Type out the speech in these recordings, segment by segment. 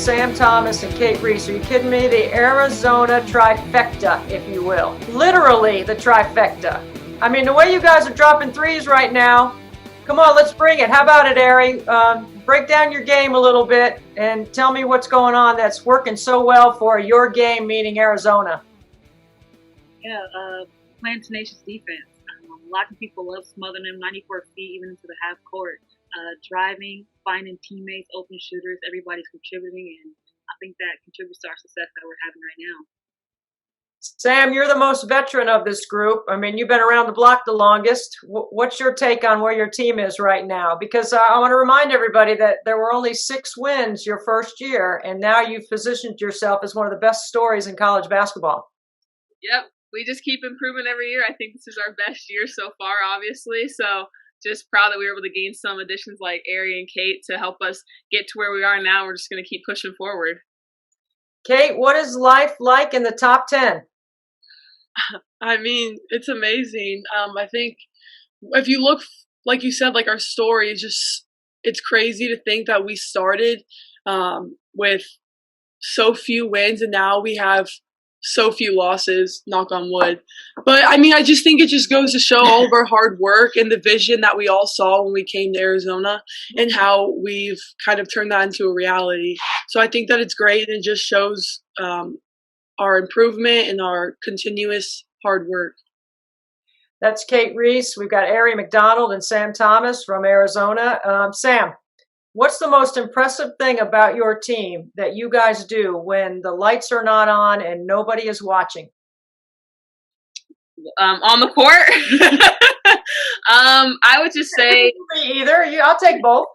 Sam Thomas, and Cate Reese. Are you kidding me? The Arizona Trifecta, if you will. Literally the Trifecta. I mean, the way you guys are dropping threes right now, come on, let's bring it. How about it, Aari? Break down your game a little bit and tell me what's going on that's working so well for your game, meaning Arizona. Yeah, playing tenacious defense. A lot of people love smothering them 94 feet even into the half court. Driving, finding teammates, open shooters, everybody's contributing, and I think that contributes to our success that we're having right now. Sam, you're the most veteran of this group. I mean, you've been around the block the longest. What's your take on where your team is right now? Because I want to remind everybody that there were only 6 wins your first year, and now you've positioned yourself as one of the best stories in college basketball. Yep, we just keep improving every year. I think this is our best year so far, obviously. So just proud that we were able to gain some additions like Aari and Cate to help us get to where we are now. We're just going to keep pushing forward. Cate, what is life like in the top 10? I mean, it's amazing. I think if you look, like you said, like our story is just, it's crazy to think that we started with so few wins and now we have so few losses, knock on wood. But I mean, I just think it just goes to show all of our hard work and the vision that we all saw when we came to Arizona and how we've kind of turned that into a reality. So I think that it's great and it just shows our improvement and our continuous hard work. That's Cate Reese. We've got Aari McDonald and Sam Thomas from Arizona. Sam, what's the most impressive thing about your team that you guys do when the lights are not on and nobody is watching? On the court? I would just say... Either. I'll take both.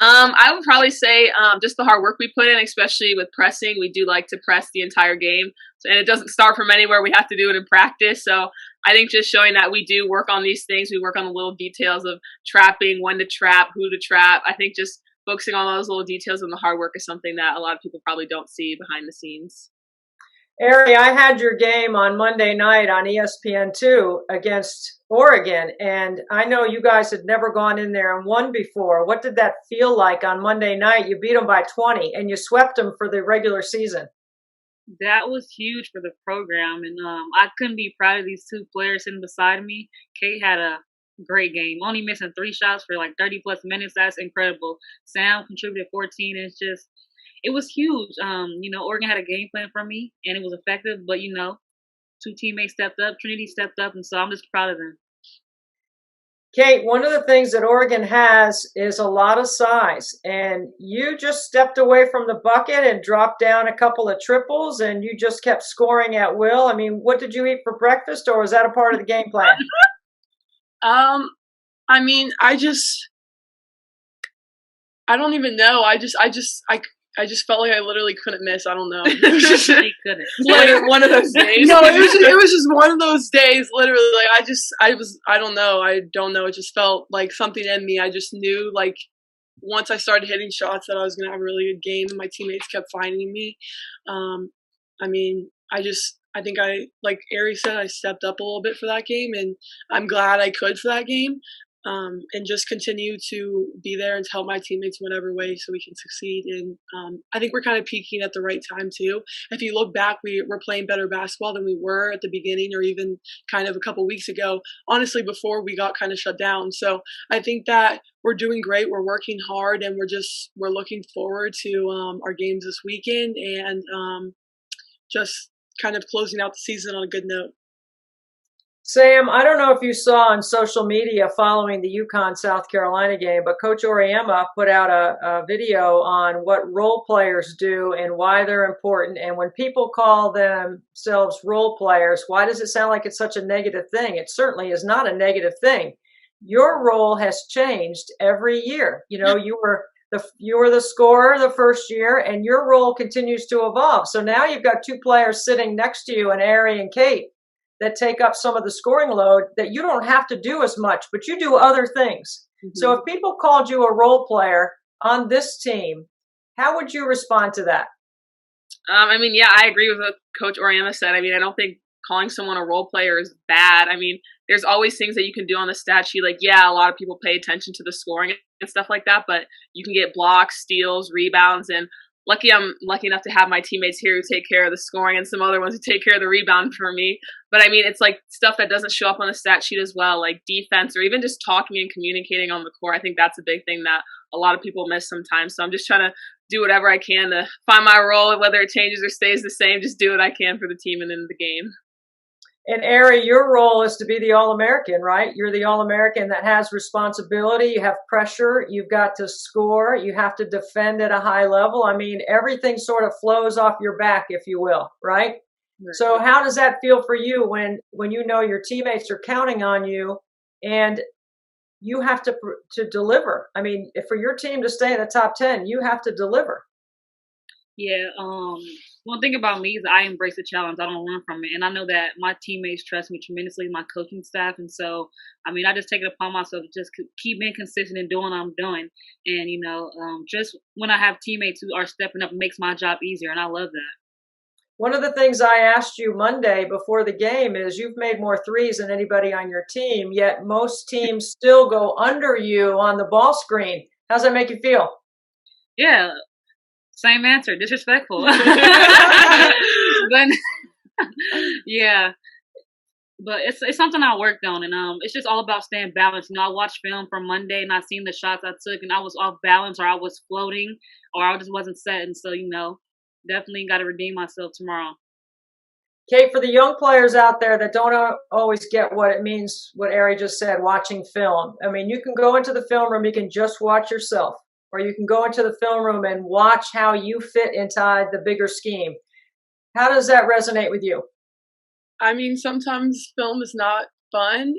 I would probably say just the hard work we put in, especially with pressing. We do like to press the entire game, and it doesn't start from anywhere. We have to do it in practice. So I think just showing that we do work on these things. We work on the little details of trapping, when to trap, who to trap. I think just focusing on those little details and the hard work is something that a lot of people probably don't see behind the scenes. Aari, I had your game on Monday night on ESPN2 against Oregon, and I know you guys had never gone in there and won before. What did that feel like on Monday night? You beat them by 20, and you swept them for the regular season. That was huge for the program, and I couldn't be proud of these 2 players sitting beside me. Cate had a great game, only missing 3 shots for like 30-plus minutes. That's incredible. Sam contributed 14, and it was huge. Oregon had a game plan for me, and it was effective. But, 2 teammates stepped up. Trinity stepped up, and so I'm just proud of them. Cate, one of the things that Oregon has is a lot of size, and you just stepped away from the bucket and dropped down a couple of triples, and you just kept scoring at will. I mean, what did you eat for breakfast, or was that a part of the game plan? I mean, I don't even know. I just felt like I literally couldn't miss. I don't know. It was just He couldn't. like one of those days. No, it was just one of those days. Literally, like I don't know. I don't know. It just felt like something in me. I just knew, like, once I started hitting shots that I was gonna have a really good game, and my teammates kept finding me. I mean, I think like Aari said, I stepped up a little bit for that game, and I'm glad I could for that game. And just continue to be there and to help my teammates in whatever way so we can succeed. And I think we're kind of peaking at the right time too. If you look back, we're playing better basketball than we were at the beginning or even kind of a couple weeks ago, honestly, before we got kind of shut down. So I think that we're doing great. We're working hard, and we're looking forward to our games this weekend and just kind of closing out the season on a good note. Sam, I don't know if you saw on social media following the UConn-South Carolina game, but Coach Auriemma put out a video on what role players do and why they're important. And when people call themselves role players, why does it sound like it's such a negative thing? It certainly is not a negative thing. Your role has changed every year. You were the scorer the first year, and your role continues to evolve. So now you've got 2 players sitting next to you, and Aari and Cate, that take up some of the scoring load that you don't have to do as much, but you do other things. Mm-hmm. So if people called you a role player on this team, how would you respond to that? I mean, yeah, I agree with what Coach Auriemma said. I mean, I don't think calling someone a role player is bad. I mean, there's always things that you can do on the stat sheet. Like, yeah, a lot of people pay attention to the scoring and stuff like that, but you can get blocks, steals, rebounds, and I'm lucky enough to have my teammates here who take care of the scoring and some other ones who take care of the rebound for me. But I mean, it's like stuff that doesn't show up on the stat sheet as well, like defense or even just talking and communicating on the court. I think that's a big thing that a lot of people miss sometimes. So I'm just trying to do whatever I can to find my role, whether it changes or stays the same, just do what I can for the team and in the game. And Aari, your role is to be the All-American, right? You're the All-American that has responsibility. You have pressure. You've got to score. You have to defend at a high level. I mean, everything sort of flows off your back, if you will, right? So how does that feel for you when you know your teammates are counting on you and you have to deliver? I mean, for your team to stay in the top 10, you have to deliver. Yeah, one thing about me is I embrace the challenge. I don't run from it. And I know that my teammates trust me tremendously, my coaching staff. And so, I mean, I just take it upon myself to just keep being consistent and doing what I'm doing. And, just when I have teammates who are stepping up, it makes my job easier. And I love that. One of the things I asked you Monday before the game is you've made more threes than anybody on your team, yet most teams still go under you on the ball screen. How's that make you feel? Yeah. Same answer, disrespectful. But yeah, but it's something I worked on, and it's just all about staying balanced. I watched film from Monday, and I seen the shots I took, and I was off balance, or I was floating, or I just wasn't set. And so, definitely got to redeem myself tomorrow. Kate, for the young players out there that don't always get what it means, what Aari just said, watching film. I mean, you can go into the film room, you can just watch yourself. Or you can go into the film room and watch how you fit inside the bigger scheme. How does that resonate with you? I mean, sometimes film is not fun.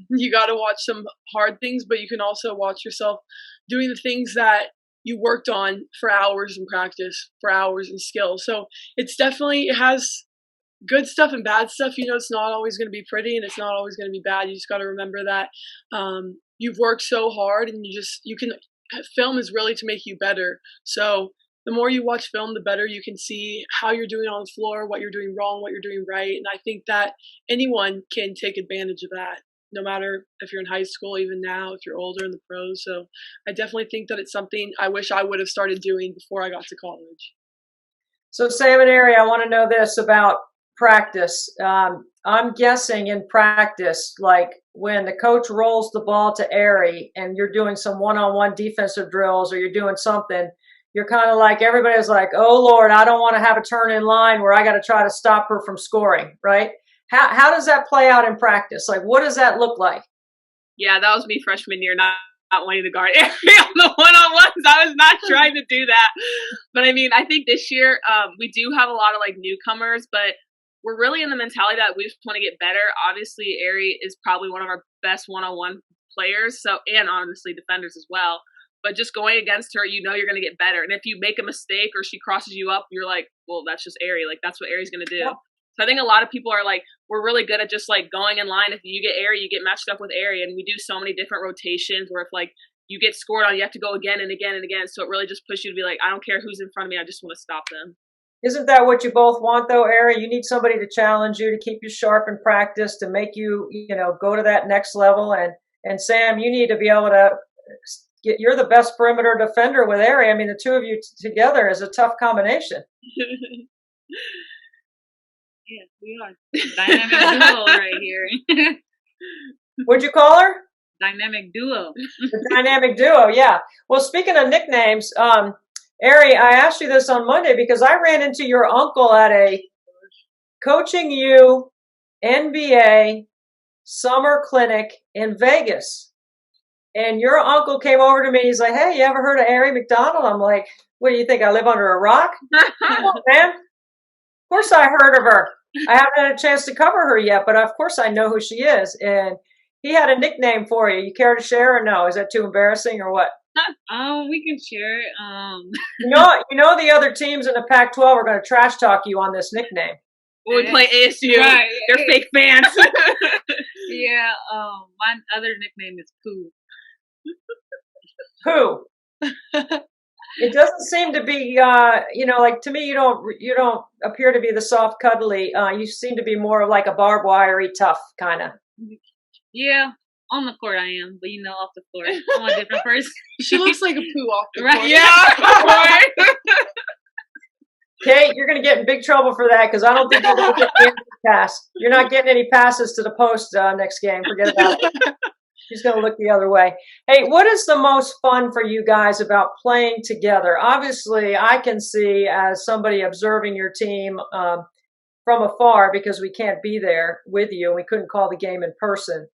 You got to watch some hard things, but you can also watch yourself doing the things that you worked on for hours in practice, for hours in skill. So it has good stuff and bad stuff. It's not always going to be pretty and it's not always going to be bad. You just got to remember that you've worked so hard, and film is really to make you better. So the more you watch film, the better you can see how you're doing on the floor, what you're doing wrong, what you're doing right. And I think that anyone can take advantage of that, no matter if you're in high school, even now, if you're older in the pros. So I definitely think that it's something I wish I would have started doing before I got to college. So Sam and Aari, I want to know this about practice. I'm guessing in practice, like when the coach rolls the ball to Aari and you're doing some one-on-one defensive drills or you're doing something, you're kind of like, everybody's like, oh Lord, I don't want to have a turn in line where I got to try to stop her from scoring, right? How does that play out in practice? Like, what does that look like? Yeah, that was me freshman year, not wanting to guard Aari on the one-on-ones. I was not trying to do that. But I mean, I think this year we do have a lot of like newcomers, but we're really in the mentality that we just want to get better. Obviously, Aari is probably one of our best one-on-one players, and honestly defenders as well. But just going against her, you're going to get better. And if you make a mistake or she crosses you up, you're like, well, that's just Aari. Like, that's what Aari's going to do. Yeah. So I think a lot of people are like, we're really good at just like going in line. If you get Aari, you get matched up with Aari. And we do so many different rotations where if like you get scored on, you have to go again and again and again. So it really just pushes you to be like, I don't care who's in front of me. I just want to stop them. Isn't that what you both want, though, Aari? You need somebody to challenge you, to keep you sharp in practice, to make you, go to that next level. And Sam, you need to be able to you're the best perimeter defender with Aari. I mean, the two of you together is a tough combination. Yeah, we are. Dynamic duo right here. What'd you call her? Dynamic duo. The dynamic duo, yeah. Well, speaking of nicknames, Aari, I asked you this on Monday because I ran into your uncle at a Coaching U NBA summer clinic in Vegas. And your uncle came over to me. He's like, hey, you ever heard of Aari McDonald? I'm like, what do you think? I live under a rock? Oh, man. Of course I heard of her. I haven't had a chance to cover her yet, but of course I know who she is. And he had a nickname for you. You care to share or no? Is that too embarrassing or what? We can share. You know the other teams in the Pac-12 are going to trash talk you on this nickname. When we play ASU, right. They're fake fans. Yeah. My other nickname is Pooh. Pooh. It doesn't seem to be, like to me, you don't appear to be the soft, cuddly. You seem to be more like a barbed wirey, tough kind of. Yeah, on the court I am, but off the floor, I'm a different person. She looks like a poo off the Right. court. Yeah. Kate, you're going to get in big trouble for that because I don't think you're going to get the pass. You're not getting any passes to the post next game. Forget about it. She's going to look the other way. Hey, what is the most fun for you guys about playing together? Obviously, I can see as somebody observing your team from afar because we can't be there with you. We couldn't call the game in person.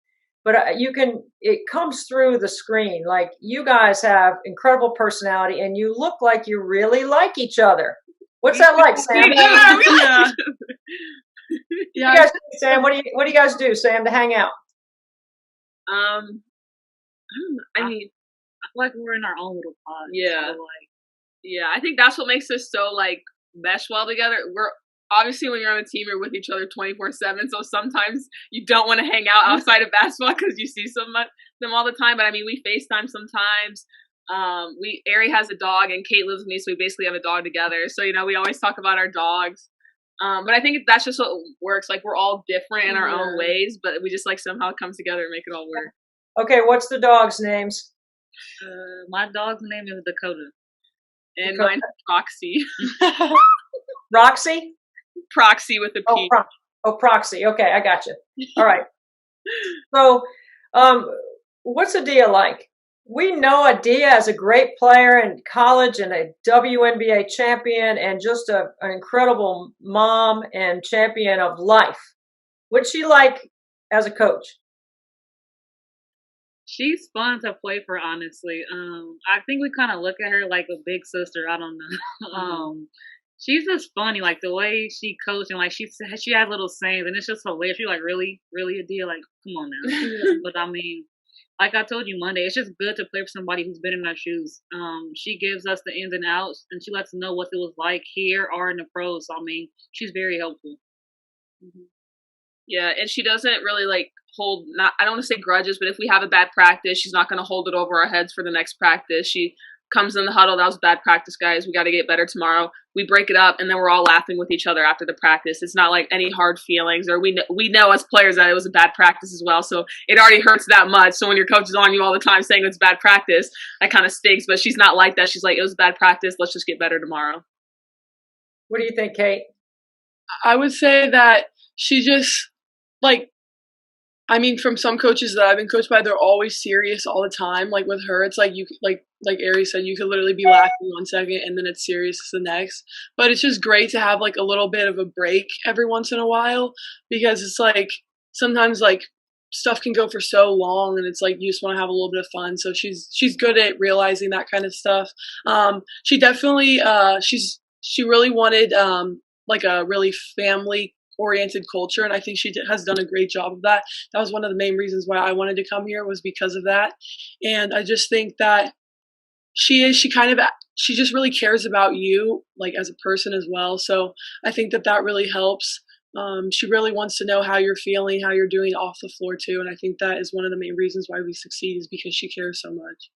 But it comes through the screen. Like, you guys have incredible personality and you look like you really like each other. What's that like, Sam? Yeah. You guys, Sam, what do you guys do, Sam, to hang out? I mean, I feel like we're in our own little pod. Yeah. So, yeah, I think that's what makes us so mesh well together. We're obviously, when you're on a team, you're with each other 24/7. So sometimes you don't want to hang out outside of basketball because you see them all the time. But I mean, we FaceTime sometimes. Aari has a dog and Cate lives with me, so we basically have a dog together. So we always talk about our dogs. But I think that's just what works. Like, we're all different in our own ways, but we just somehow come together and make it all work. Okay, what's the dogs' names? my dog's name is Dakota. And mine's Proxy. Roxy? Proxy with a P. Proxy. Okay, I got you. All right. So, what's Adia like? We know Adia as a great player in college and a WNBA champion and just an incredible mom and champion of life. What's she like as a coach? She's fun to play for, honestly. I think we kind of look at her like a big sister. I don't know. She's just funny, like the way she coaches, and she has little sayings, and it's just hilarious. She's really, really Adia, come on now. But I mean, like I told you Monday, it's just good to play for somebody who's been in our shoes. She gives us the ins and outs, and she lets us know what it was like here or in the pros. So I mean, she's very helpful. Yeah, and she doesn't really hold, I don't want to say grudges, but if we have a bad practice, she's not going to hold it over our heads for the next practice. She comes in the huddle, that was bad practice, guys, we got to get better tomorrow. We break it up, and then we're all laughing with each other after the practice. It's not any hard feelings, or we know as players that it was a bad practice as well, so it already hurts that much. So when your coach is on you all the time saying it's bad practice, that kind of stinks. But she's not like that. She's like, it was bad practice, let's just get better tomorrow. What do you think, Cate? I would say that she just from some coaches that I've been coached by, they're always serious all the time. Like, with her, it's you like Aari said, you could literally be laughing 1 second and then it's serious the next. But it's just great to have a little bit of a break every once in a while, because it's sometimes stuff can go for so long, and it's you just want to have a little bit of fun. So she's good at realizing that kind of stuff. She definitely she really wanted a really family oriented culture, and I think she has done a great job of that. That was one of the main reasons why I wanted to come here, was because of that. And I just think that she just really cares about you as a person as well. So I think that really helps. She really wants to know how you're feeling, how you're doing off the floor too, and I think that is one of the main reasons why we succeed, is because she cares so much.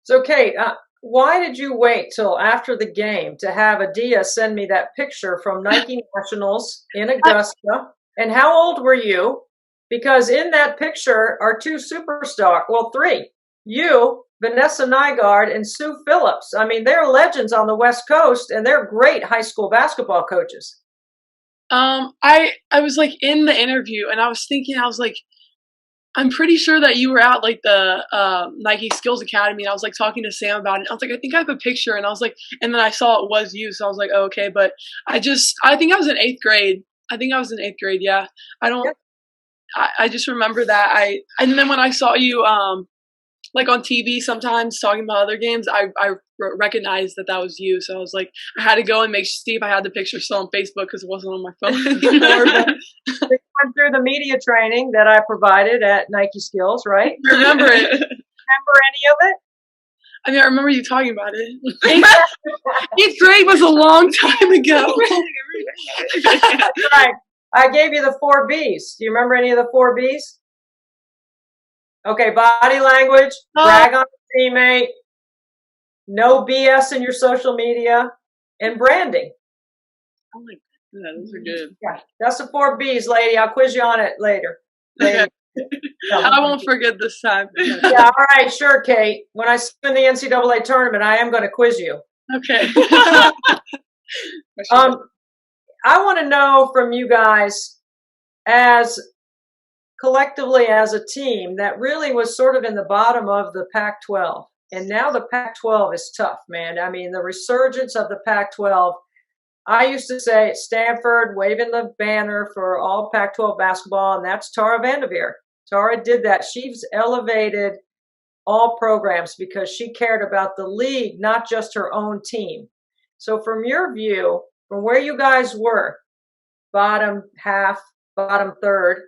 So, Cate, why did you wait till after the game to have Adia send me that picture from Nike Nationals in Augusta? And how old were you? Because in that picture are two superstars, well, three. You, Vanessa Nygaard, and Sue Phillips. I mean, they're legends on the West Coast, and they're great high school basketball coaches. I was in the interview, and I was thinking, I'm pretty sure that you were at the Nike Skills Academy, and I was talking to Sam about it. I was I think I have a picture, and I was and then I saw it was you, so I was oh, okay. But I think I was in 8th grade. Yeah. I just remember that. And then when I saw you on TV sometimes talking about other games, I recognized that was you. So I was I had to go and see if I had the picture still on Facebook, because it wasn't on my phone anymore. But they went through the media training that I provided at Nike Skills, right? I remember it. Remember any of it? I mean, I remember you talking about it. 8th grade was a long time ago. Right. I gave you the 4 Bs. Do you remember any of the 4 Bs? Okay, body language, brag on a teammate, no BS in your social media, and branding. Oh my God, those are good. Yeah, that's the 4 Bs, lady. I'll quiz you on it later. Okay. I won't forget this time. Yeah, all right, sure, Cate. When I see you in the NCAA tournament, I am going to quiz you. Okay. I want to know from you guys, as collectively as a team that really was sort of in the bottom of the Pac-12, and now the Pac-12 is tough, man. I mean, the resurgence of the Pac-12. I used to say at Stanford, waving the banner for all Pac-12 basketball, and that's Tara Vanderveer. Tara did that. She's elevated all programs because she cared about the league, not just her own team. So from your view, from where you guys were, bottom half, bottom third,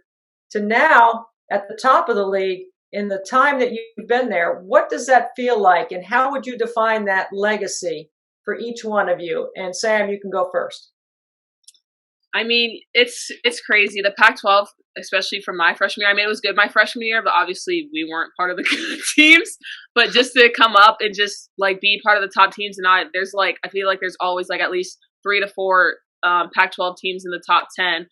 to now at the top of the league, in the time that you've been there, what does that feel like, and how would you define that legacy for each one of you? And Sam, you can go first. I mean, it's crazy. The Pac-12, especially from my freshman year, I mean, it was good my freshman year, but obviously we weren't part of the good teams. But just to come up and just like be part of the top teams, and I feel like there's always like at least 3 to 4 Pac-12 teams in the top 10.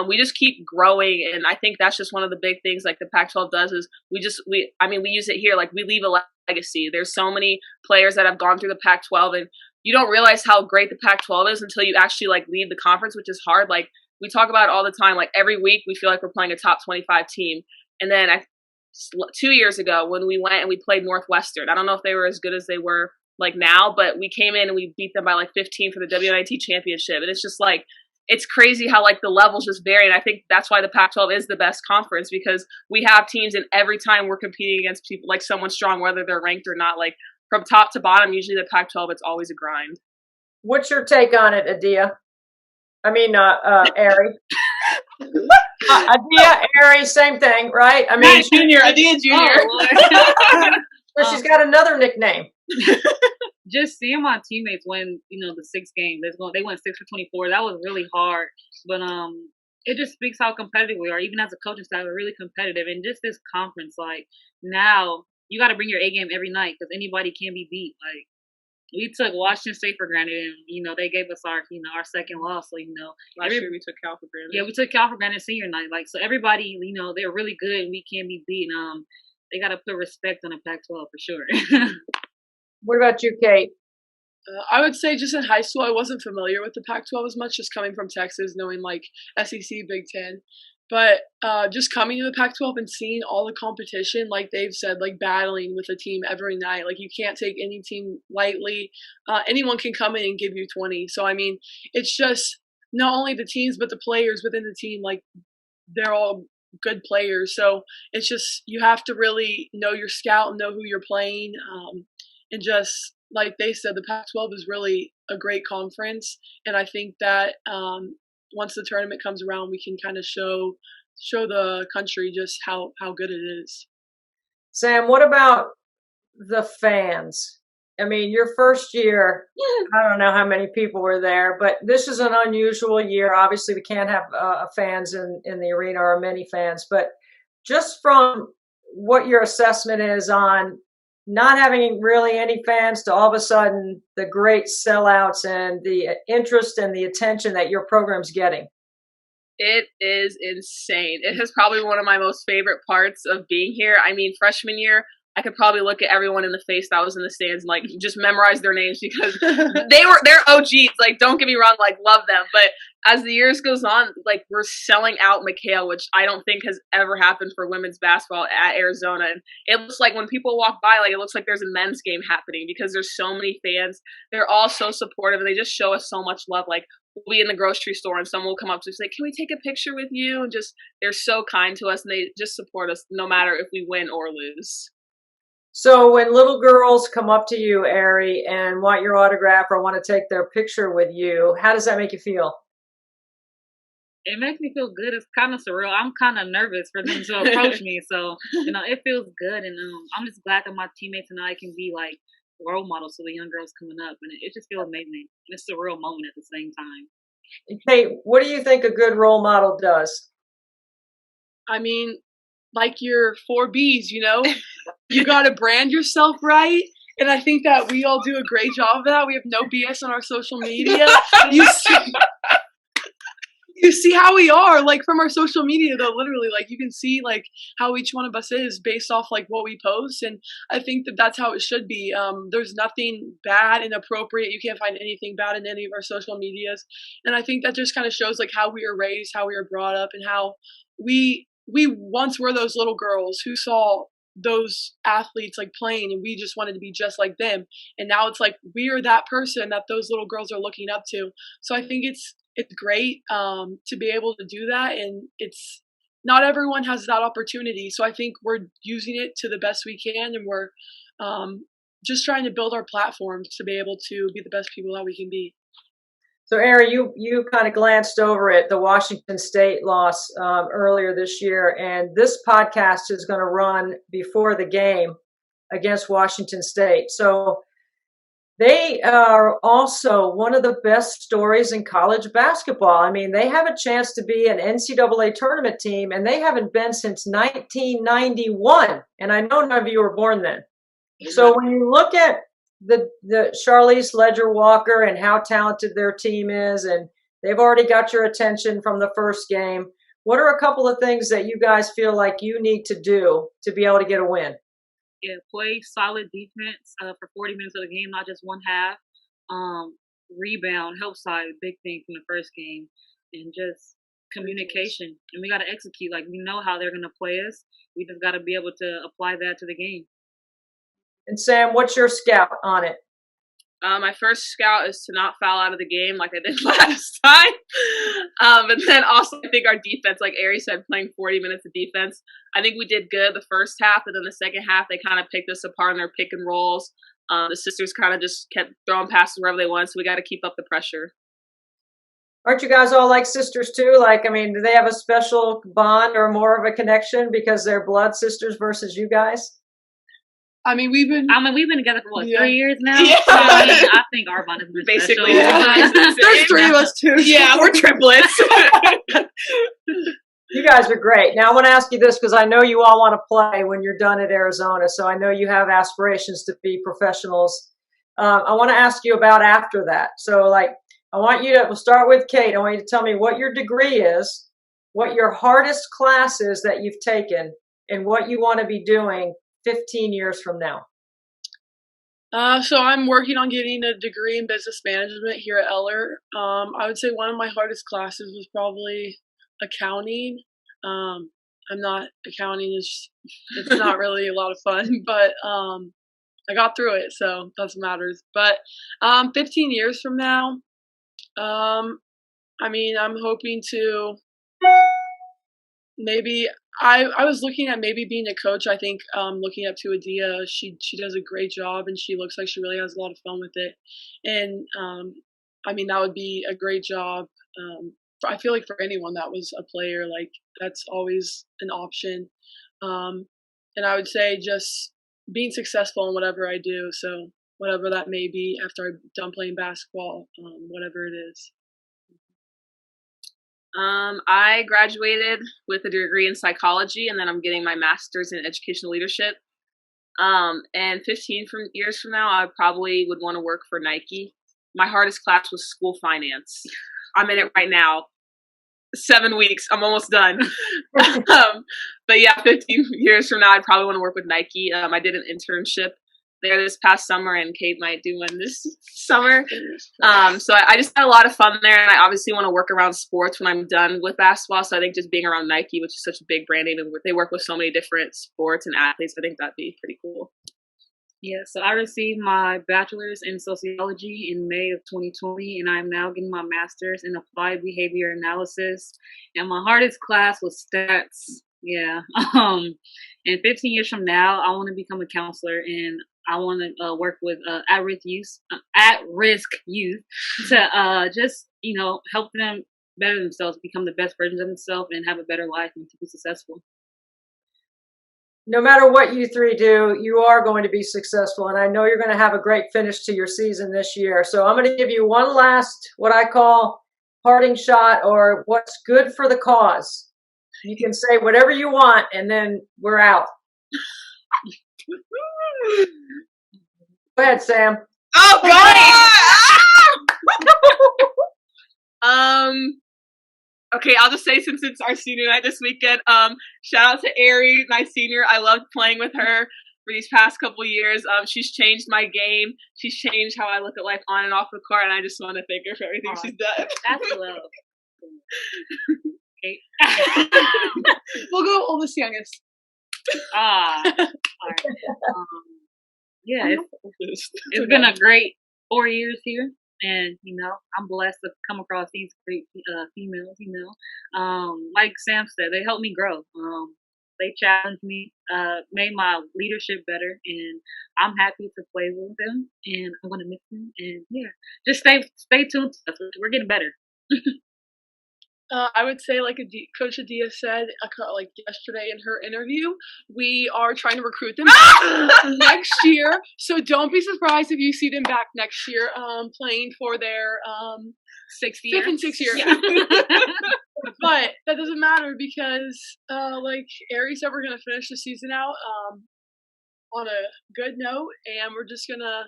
We just keep growing, and I think that's just one of the big things like the Pac-12 does is we use it here, like we leave a legacy. There's so many players that have gone through the Pac-12, and you don't realize how great the Pac-12 is until you actually like leave the conference, which is hard. Like we talk about it all the time. Like every week we feel like we're playing a top 25 team. And then 2 years ago when we went and we played Northwestern, I don't know if they were as good as they were like now, but we came in and we beat them by like 15 for the WNIT championship. And it's just like, it's crazy how like the levels just vary. And I think that's why the Pac-12 is the best conference, because we have teams, and every time we're competing against people like someone strong, whether they're ranked or not, like from top to bottom, usually the Pac-12, it's always a grind. What's your take on it, Adia? I mean, Aari. Adia, Aari, same thing, right? I mean, Adia Junior. Oh, so she's got another nickname. Just seeing my teammates win, the 6 games. They went 6 for 24. That was really hard, but it just speaks how competitive we are. Even as a coaching staff, we're really competitive. And just this conference, like now, you got to bring your A game every night because anybody can be beat. Like we took Washington State for granted, and they gave us our second loss. So last year we took Cal for granted. Yeah, we took Cal for granted senior night. Like so, everybody, they're really good, and we can be beat. They got to put respect on the Pac-12 for sure. What about you, Cate? I would say just in high school, I wasn't familiar with the Pac-12 as much, just coming from Texas, knowing like SEC, Big Ten. But just coming to the Pac-12 and seeing all the competition, like they've said, like battling with a team every night. Like you can't take any team lightly. Anyone can come in and give you 20. So, I mean, it's just not only the teams, but the players within the team. Like they're all good players. So it's just you have to really know your scout and know who you're playing. And just like they said, the Pac-12 is really a great conference. And I think that once the tournament comes around, we can kind of show the country just how good it is. Sam, what about the fans? I mean, your first year, I don't know how many people were there, but this is an unusual year. Obviously, we can't have fans in the arena or many fans, but just from what your assessment is on not having really any fans to all of a sudden the great sellouts and the interest and the attention that your program's getting. It is insane. It is probably one of my most favorite parts of being here. I mean, freshman year, I could probably look at everyone in the face that was in the stands and like just memorize their names because they're OGs. Like, don't get me wrong, like love them. But as the years goes on, like we're selling out McHale, which I don't think has ever happened for women's basketball at Arizona. And it looks like when people walk by, like it looks like there's a men's game happening because there's so many fans. They're all so supportive and they just show us so much love. Like we'll be in the grocery store and someone will come up to us and say, "Can we take a picture with you?" And just they're so kind to us and they just support us no matter if we win or lose. So when little girls come up to you, Aari, and want your autograph or want to take their picture with you, how does that make you feel? It makes me feel good. It's kind of surreal. I'm kind of nervous for them to approach me. So, it feels good. And I'm just glad that my teammates and I can be like role models to the young girls coming up. And it just feels amazing. It's a real moment at the same time. Hey, what do you think a good role model does? I mean, like your 4 Bs, you got to brand yourself right. And I think that we all do a great job of that. We have no BS on our social media. you see how we are, like, from our social media, though, literally, like, you can see, like, how each one of us is based off, like, what we post, and I think that that's how it should be. There's nothing bad, inappropriate. You can't find anything bad in any of our social medias, and I think that just kind of shows, like, how we were raised, how we were brought up, and how we once were those little girls who saw those athletes, like, playing, and we just wanted to be just like them, and now it's like we're that person that those little girls are looking up to. So I think it's great to be able to do that, and it's not everyone has that opportunity. So I think we're using it to the best we can, and we're just trying to build our platforms to be able to be the best people that we can be. So, Aari, you kind of glanced over at the Washington State loss earlier this year, and this podcast is going to run before the game against Washington State. So they are also one of the best stories in college basketball. I mean, they have a chance to be an NCAA tournament team, and they haven't been since 1991. And I know none of you were born then. So when you look at the Charlize Ledger Walker and how talented their team is, and they've already got your attention from the first game, what are a couple of things that you guys feel like you need to do to be able to get a win? Yeah, play solid defense for 40 minutes of the game, not just one half. Rebound, help side, big thing from the first game, and just communication. And we got to execute. Like, we know how they're going to play us. We just got to be able to apply that to the game. And Sam, what's your scout on it? My first scout is to not foul out of the game like I did last time. But then also I think our defense, like Aari said, playing 40 minutes of defense. I think we did good the first half, but then the second half they kind of picked us apart in their pick and rolls. The sisters kind of just kept throwing passes wherever they wanted, so we got to keep up the pressure. Aren't you guys all like sisters too? Like, I mean, do they have a special bond or more of a connection because they're blood sisters versus you guys? I mean, we've been together for what, 3 years now? Yeah. So, I think our bond is basically. There's three of us too. Yeah, we're triplets. You guys are great. Now I want to ask you this because I know you all want to play when you're done at Arizona. So I know you have aspirations to be professionals. I want to ask you about after that. So like, we'll start with Cate. I want you to tell me what your degree is, what your hardest class is that you've taken, and what you want to be doing 15 years from now. So I'm working on getting a degree in business management here at Eller. I would say one of my hardest classes was probably accounting. I'm not accounting is it's not really a lot of fun, but I got through it, so that's what matters. But 15 years from now, I mean, I'm hoping to maybe I was looking at maybe being a coach. I think looking up to Adia, she does a great job, and she looks like she really has a lot of fun with it. And I mean, that would be a great job. I feel like for anyone that was a player, like that's always an option. And I would say just being successful in whatever I do. So whatever that may be after I'm done playing basketball, whatever it is. I graduated with a degree in psychology, and then I'm getting my master's in educational leadership. And 15 years from now, I probably would want to work for Nike. My hardest class was school finance. I'm in it right now. 7 weeks. I'm almost done. But yeah, 15 years from now, I'd probably want to work with Nike. I did an internship there this past summer, and Cate might do one this summer. So I just had a lot of fun there, and I obviously want to work around sports when I'm done with basketball. So I think just being around Nike, which is such a big brand name, and they work with so many different sports and athletes, I think that'd be pretty cool. Yeah, so I received my bachelor's in sociology in May of 2020, and I'm now getting my master's in applied behavior analysis. And my hardest class was stats. Yeah. And 15 years from now, I want to become a counselor, and I want to work with at-risk youth to just, help them better themselves, become the best versions of themselves, and have a better life and to be successful. No matter what you three do, you are going to be successful. And I know you're going to have a great finish to your season this year. So I'm going to give you one last, what I call parting shot, or what's good for the cause. You can say whatever you want, and then we're out. Go ahead, Sam. Oh, God! Okay, I'll just say since it's our senior night this weekend, shout out to Aari, my senior. I loved playing with her for these past couple years. She's changed my game. She's changed how I look at life on and off the court, and I just want to thank her for everything she's done. That's love. Okay. We'll go oldest, youngest. All right. Yeah, it's been a great 4 years here, and I'm blessed to come across these great females. Like Sam said, they helped me grow. They challenged me, made my leadership better, and I'm happy to play with them, and I'm gonna miss them. And yeah, just stay tuned to us. We're getting better. I would say, like Coach Adia said, like yesterday in her interview, we are trying to recruit them next year. So don't be surprised if you see them back next year, playing for their Sixth year. fifth and sixth year. Yeah. But that doesn't matter because, like Aari said, we're gonna finish the season out on a good note, and we're just gonna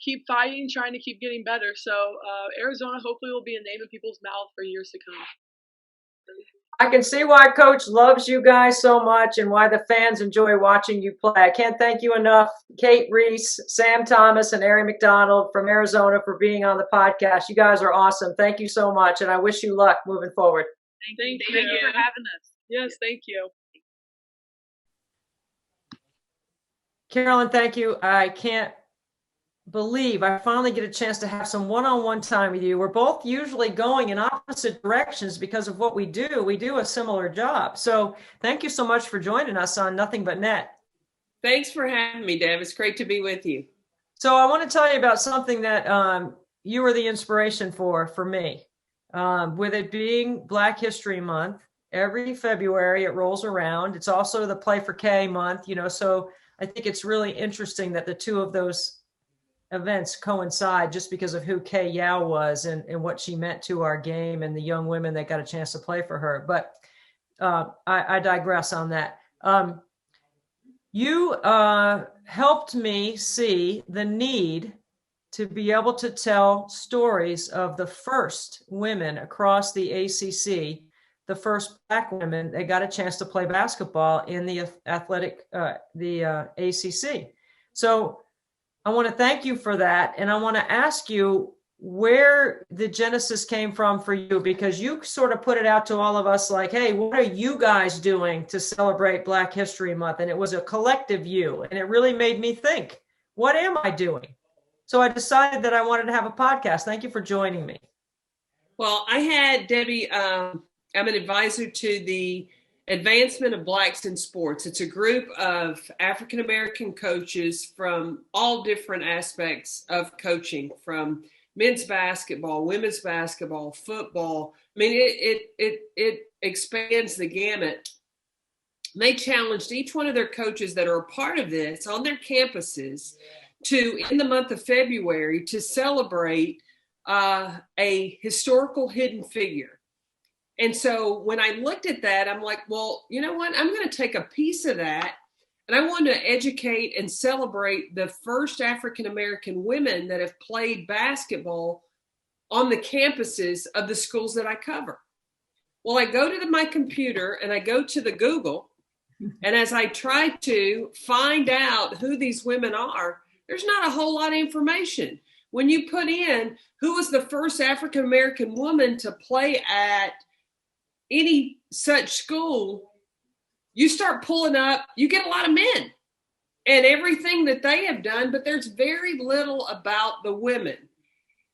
keep fighting, trying to keep getting better. So Arizona hopefully will be a name in people's mouth for years to come. I can see why Coach loves you guys so much and why the fans enjoy watching you play. I can't thank you enough, Cate, Reese, Sam Thomas, and Aari McDonald from Arizona for being on the podcast. You guys are awesome. Thank you so much, and I wish you luck moving forward. Thank you for having us. Yes, thank you. Carolyn, thank you. I can't believe I finally get a chance to have some one-on-one time with you. We're both usually going in opposite directions because of what we do. We do a similar job. So thank you so much for joining us on Nothing But Net. Thanks for having me, Deb. It's great to be with you. So I want to tell you about something that you were the inspiration for me. With it being Black History Month, every February it rolls around. It's also the Play for K month, so I think it's really interesting that the two of those events coincide just because of who Kay Yao was and what she meant to our game and the young women that got a chance to play for her. But I digress on that. You helped me see the need to be able to tell stories of the first women across the ACC, the first Black women that got a chance to play basketball in the ACC. So I want to thank you for that. And I want to ask you where the genesis came from for you, because you sort of put it out to all of us like, hey, what are you guys doing to celebrate Black History Month? And it was a collective you. And it really made me think, what am I doing? So I decided that I wanted to have a podcast. Thank you for joining me. Well, I had Debbie, I'm an advisor to the Advancement of Blacks in Sports. It's a group of African-American coaches from all different aspects of coaching, from men's basketball, women's basketball, football. I mean, it expands the gamut. They challenged each one of their coaches that are a part of this on their campuses to, in the month of February, to celebrate a historical hidden figure. And so when I looked at that, I'm like, well, you know what? I'm going to take a piece of that, and I want to educate and celebrate the first African-American women that have played basketball on the campuses of the schools that I cover. Well, I go to my computer and I go to the Google, and as I try to find out who these women are, there's not a whole lot of information. When you put in who was the first African-American woman to play at any such school, you start pulling up, you get a lot of men and everything that they have done, but there's very little about the women.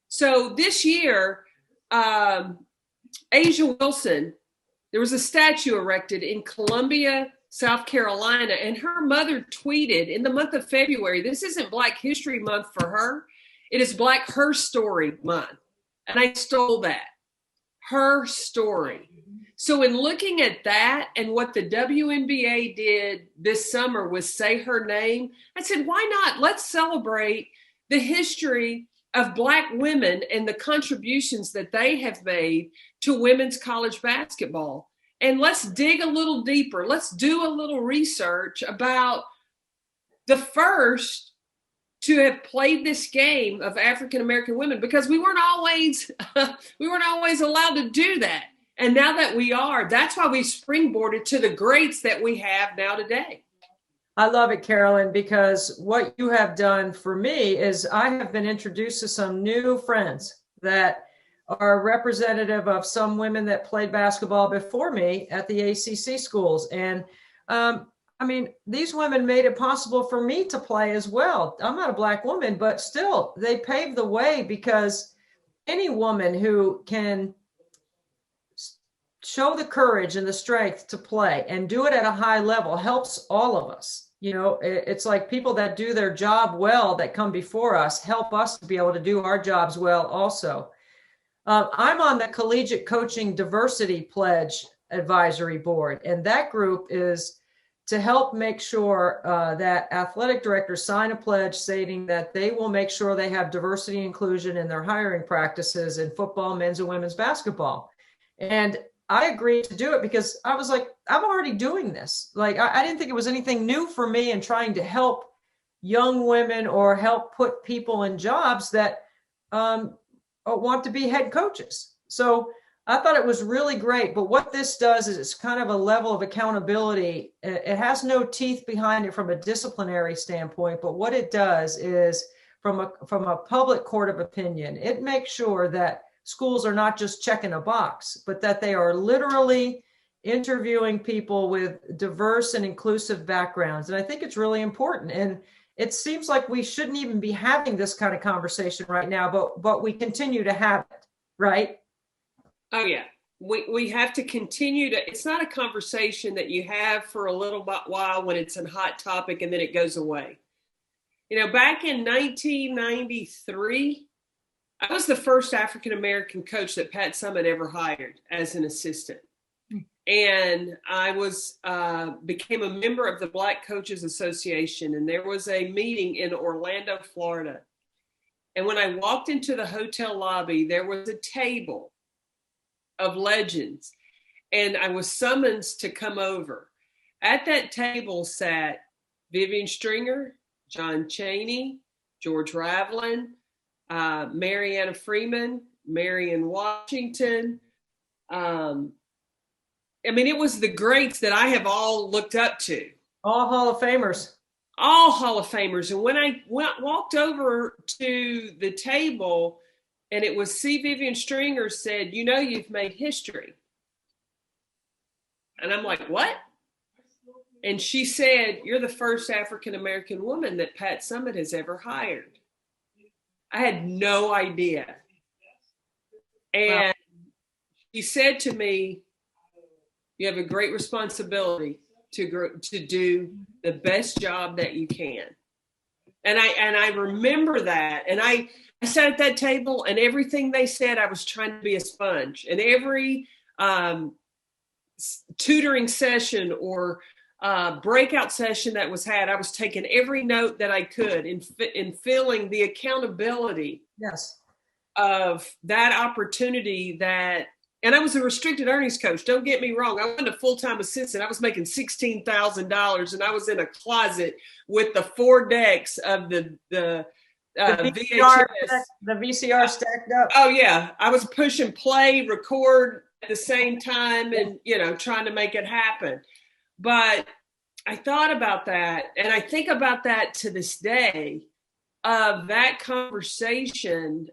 So this year, Asia Wilson, there was a statue erected in Columbia, South Carolina, and her mother tweeted in the month of February, this isn't Black History Month for her, it is Black Her Story Month. And I stole that, her story. So in looking at that and what the WNBA did this summer was say her name, I said, why not? Let's celebrate the history of Black women and the contributions that they have made to women's college basketball. And let's dig a little deeper. Let's do a little research about the first to have played this game of African-American women, because we weren't always allowed to do that. And now that we are, that's why we springboarded to the greats that we have now today. I love it, Carolyn, because what you have done for me is I have been introduced to some new friends that are representative of some women that played basketball before me at the ACC schools. And I mean, these women made it possible for me to play as well. I'm not a Black woman, but still, they paved the way, because any woman who can show the courage and the strength to play and do it at a high level helps all of us. You know, it's like people that do their job well that come before us help us to be able to do our jobs well also. I'm on the Collegiate Coaching Diversity Pledge Advisory Board, and that group is to help make sure that athletic directors sign a pledge stating that they will make sure they have diversity and inclusion in their hiring practices in football, men's and women's basketball. And I agreed to do it because I was like, I'm already doing this. Like, I didn't think it was anything new for me in trying to help young women or help put people in jobs that want to be head coaches. So I thought it was really great. But what this does is it's kind of a level of accountability. It has no teeth behind it from a disciplinary standpoint. But what it does is from a public court of opinion, it makes sure that schools are not just checking a box, but that they are literally interviewing people with diverse and inclusive backgrounds. And I think it's really important. And it seems like we shouldn't even be having this kind of conversation right now, but we continue to have it, right? Oh, yeah. We have to continue to, it's not a conversation that you have for a little while when it's a hot topic and then it goes away. You know, back in 1993, I was the first African-American coach that Pat Summitt ever hired as an assistant. And I became a member of the Black Coaches Association. And there was a meeting in Orlando, Florida. And when I walked into the hotel lobby, there was a table of legends. And I was summoned to come over. At that table sat Vivian Stringer, John Chaney, George Raveling, Marianna Freeman, Marion Washington. I mean, it was the greats that I have all looked up to. All Hall of Famers. All Hall of Famers. And when I walked over to the table and it was C. Vivian Stringer said, you know, you've made history. And I'm like, what? And she said, you're the first African-American woman that Pat Summitt has ever hired. I had no idea. And she said to me, you have a great responsibility to do the best job that you can. And I remember that. And I sat at that table and everything they said, I was trying to be a sponge. And every tutoring session or breakout session that was had, I was taking every note that I could in feeling the accountability of that opportunity and I was a restricted earnings coach. Don't get me wrong. I wasn't a full-time assistant. I was making $16,000 and I was in a closet with the 4 decks of the VHS. The VCR stacked up. Oh yeah. I was pushing play, record at the same time and, you know, trying to make it happen. But I thought about that, and I think about that to this day, of that conversation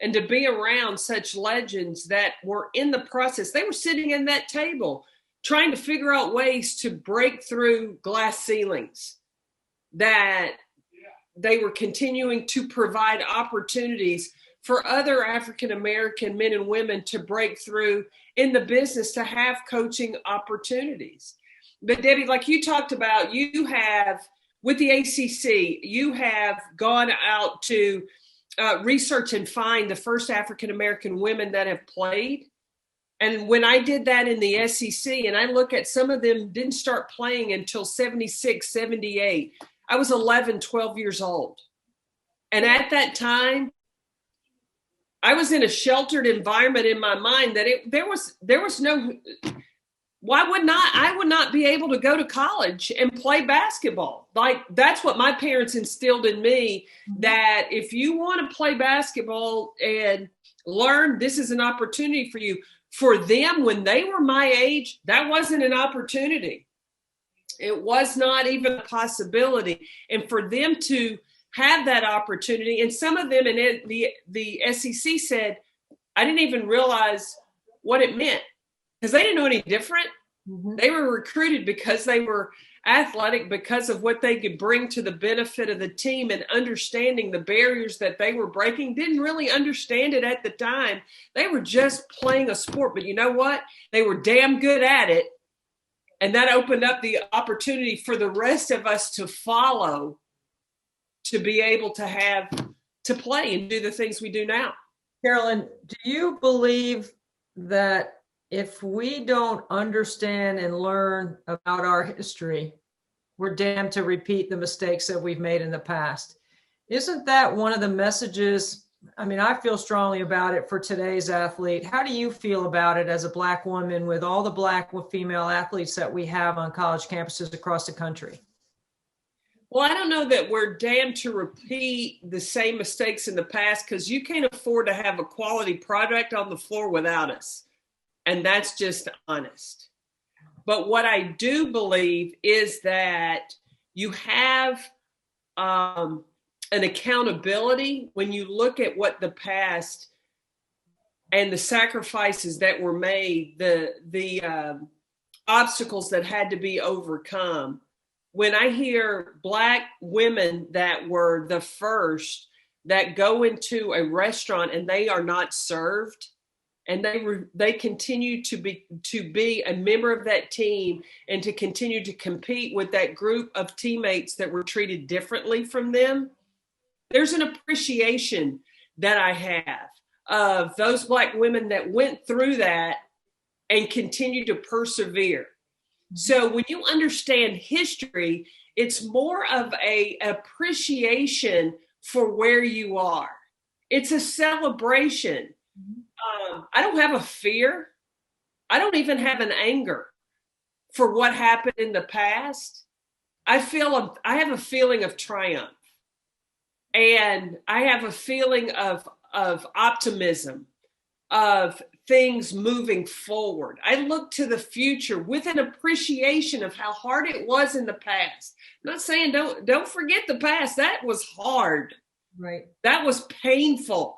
and to be around such legends that were in the process. They were sitting in that table trying to figure out ways to break through glass ceilings, that they were continuing to provide opportunities for other African-American men and women to break through in the business, to have coaching opportunities. But Debbie, like you talked about, you have, with the ACC, you have gone out to research and find the first African-American women that have played. And when I did that in the SEC, and I look at some of them didn't start playing until 76, 78, I was 11, 12 years old. And at that time, I was in a sheltered environment in my mind that there was no, I would not be able to go to college and play basketball. Like, that's what my parents instilled in me, that if you want to play basketball and learn, this is an opportunity for you. For them, when they were my age, that wasn't an opportunity. It was not even a possibility. And for them to have that opportunity, and some of them in the SEC said, I didn't even realize what it meant because they didn't know any different. Mm-hmm. They were recruited because they were athletic, because of what they could bring to the benefit of the team, and understanding the barriers that they were breaking. Didn't really understand it at the time. They were just playing a sport, but you know what? They were damn good at it. And that opened up the opportunity for the rest of us to follow, to be able to play and do the things we do now. Carolyn, do you believe that if we don't understand and learn about our history, we're damned to repeat the mistakes that we've made in the past? Isn't that one of the messages? I mean, I feel strongly about it for today's athlete. How do you feel about it as a Black woman with all the Black female athletes that we have on college campuses across the country? Well, I don't know that we're damned to repeat the same mistakes in the past, because you can't afford to have a quality product on the floor without us. And that's just honest. But what I do believe is that you have an accountability when you look at what the past and the sacrifices that were made, the obstacles that had to be overcome. When I hear Black women that were the first that go into a restaurant and they are not served, and they continue to be a member of that team and to continue to compete with that group of teammates that were treated differently from them, there's an appreciation that I have of those Black women that went through that and continue to persevere. So when you understand history, it's more of an appreciation for where you are. It's a celebration. I don't have a fear. I don't even have an anger for what happened in the past. I have a feeling of triumph, and I have a feeling of optimism, of things moving forward. I look to the future with an appreciation of how hard it was in the past. I'm not saying don't forget the past. That was hard. Right. That was painful.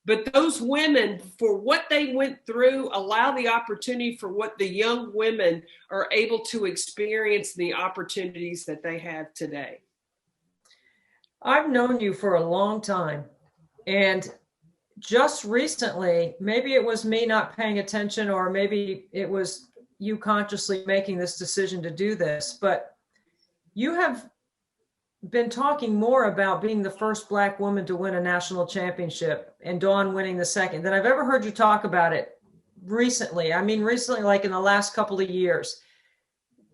But those women, for what they went through, allow the opportunity for what the young women are able to experience, the opportunities that they have today. I've known you for a long time, and just recently, maybe it was me not paying attention, or maybe it was you consciously making this decision to do this, but you have been talking more about being the first Black woman to win a national championship and Dawn winning the second than I've ever heard you talk about it recently. I mean, recently, like in the last couple of years.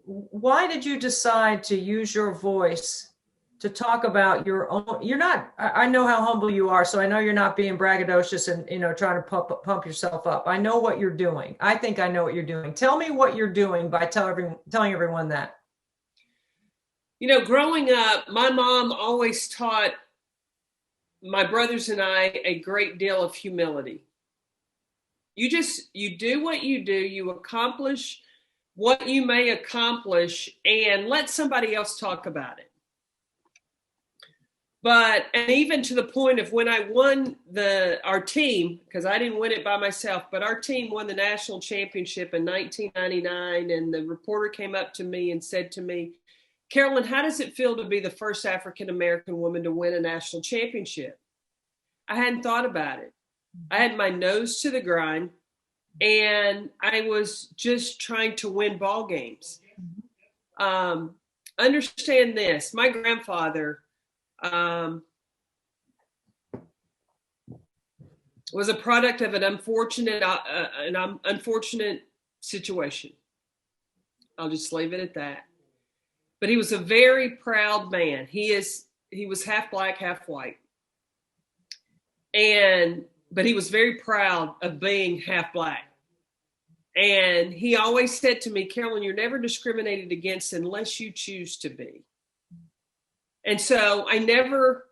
Why did you decide to use your voice to talk about your own? I know how humble you are, so I know you're not being braggadocious and, trying to pump yourself up. I know what you're doing. I think I know what you're doing. Tell me what you're doing by telling everyone that. Growing up, my mom always taught my brothers and I a great deal of humility. You do what you do, you accomplish what you may accomplish, and let somebody else talk about it. And even to the point of when I won our team, because I didn't win it by myself, but our team won the national championship in 1999, and the reporter came up to me and said to me, Carolyn, how does it feel to be the first African-American woman to win a national championship? I hadn't thought about it. I had my nose to the grind, and I was just trying to win ball games. Understand this. My grandfather was a product of an unfortunate situation. I'll just leave it at that. But he was a very proud man. He was half Black, half white. But he was very proud of being half Black. And he always said to me, Carolyn, you're never discriminated against unless you choose to be. And so I never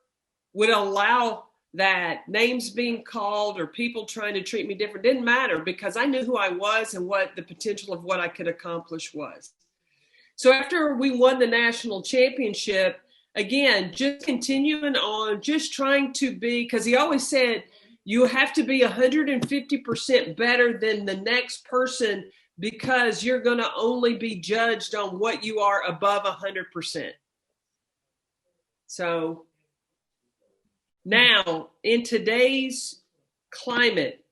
would allow that names being called or people trying to treat me different didn't matter, because I knew who I was and what the potential of what I could accomplish was. So after we won the national championship, again, just continuing on, just trying to be, because he always said, you have to be 150% better than the next person, because you're going to only be judged on what you are above 100%. So now, in today's climate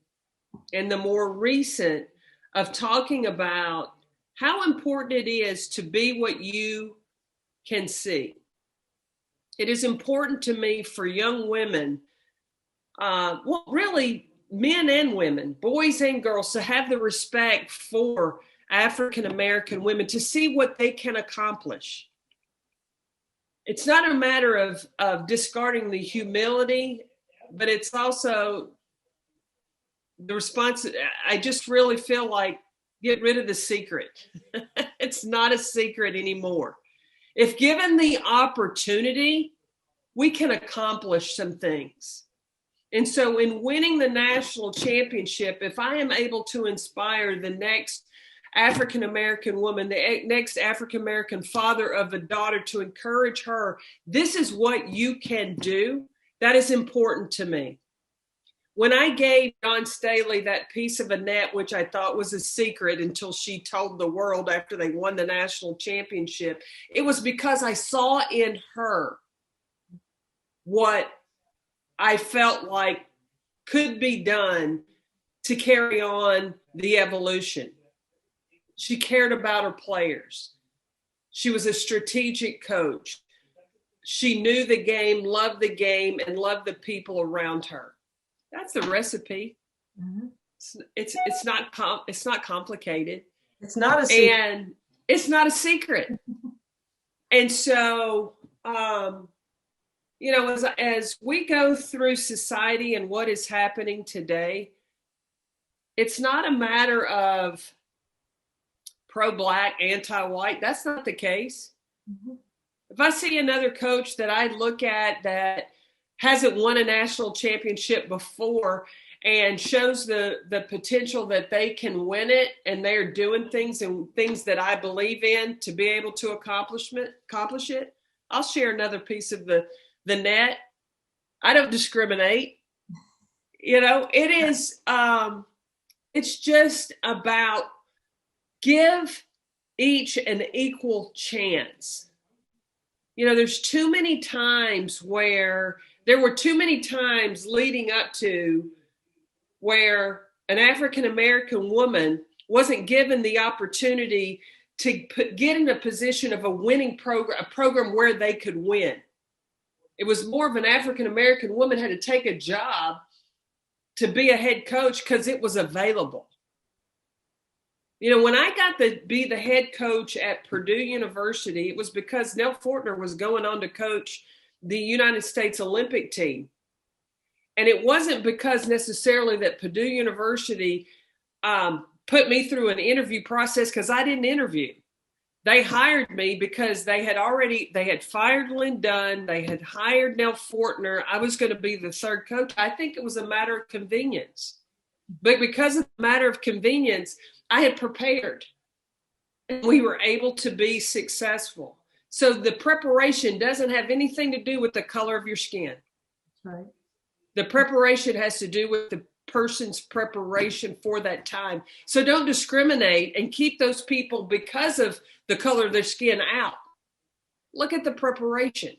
and the more recent of talking about how important it is to be what you can see, it is important to me for young women, well, really men and women, boys and girls, to have the respect for African American women, to see what they can accomplish. It's not a matter of discarding the humility, but it's also the response. I just really feel like, get rid of the secret. It's not a secret anymore. If given the opportunity, we can accomplish some things. And so in winning the national championship, if I am able to inspire the next African-American woman, the next African-American father of a daughter, to encourage her, this is what you can do, that is important to me. When I gave Dawn Staley that piece of a net, which I thought was a secret until she told the world after they won the national championship, it was because I saw in her what I felt like could be done to carry on the evolution. She cared about her players. She was a strategic coach. She knew the game, and loved the people around her. That's the recipe. Mm-hmm. It's not complicated. It's not a secret. And it's not a secret. And so, as we go through society and what is happening today, it's not a matter of pro-black, anti-white. That's not the case. Mm-hmm. If I see another coach that I look at that hasn't won a national championship before and shows the potential that they can win it, and they're doing things that I believe in to be able to accomplish it, I'll share another piece of the net. I don't discriminate. It is, it's just about give each an equal chance. There's too many times leading up to where an African-American woman wasn't given the opportunity to get in a position of a winning program, a program where they could win. It was more of an African-American woman had to take a job to be a head coach because it was available. When I got to be the head coach at Purdue University, it was because Nell Fortner was going on to coach the United States Olympic team. And it wasn't because necessarily that Purdue University put me through an interview process, because I didn't interview. They hired me because they had fired Lynn Dunn. They had hired Nell Fortner. I was going to be the third coach. I think it was a matter of convenience. But because of the matter of convenience, I had prepared, and we were able to be successful. So the preparation doesn't have anything to do with the color of your skin. That's right. The preparation has to do with the person's preparation for that time. So don't discriminate and keep those people because of the color of their skin out. Look at the preparation.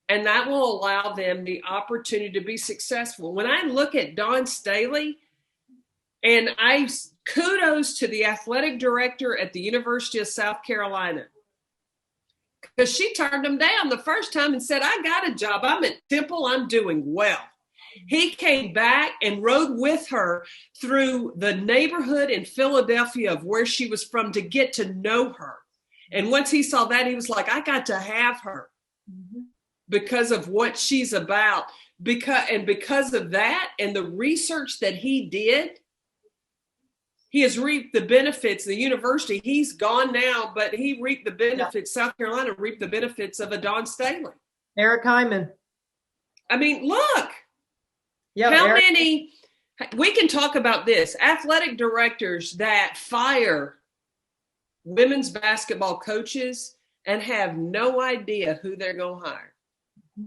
And that will allow them the opportunity to be successful. When I look at Dawn Staley, and kudos to the athletic director at the University of South Carolina, because she turned him down the first time and said, I got a job. I'm at Temple. I'm doing well. He came back and rode with her through the neighborhood in Philadelphia of where she was from to get to know her. And once he saw that, he was like, I got to have her because of what she's about. Because of that and the research that he did, he has reaped the benefits. The university, he's gone now, but he reaped the benefits. Yeah. South Carolina reaped the benefits of a Dawn Staley. Eric Hyman. I mean, look, Yeah, how many, we can talk about this, athletic directors that fire women's basketball coaches and have no idea who they're going to hire.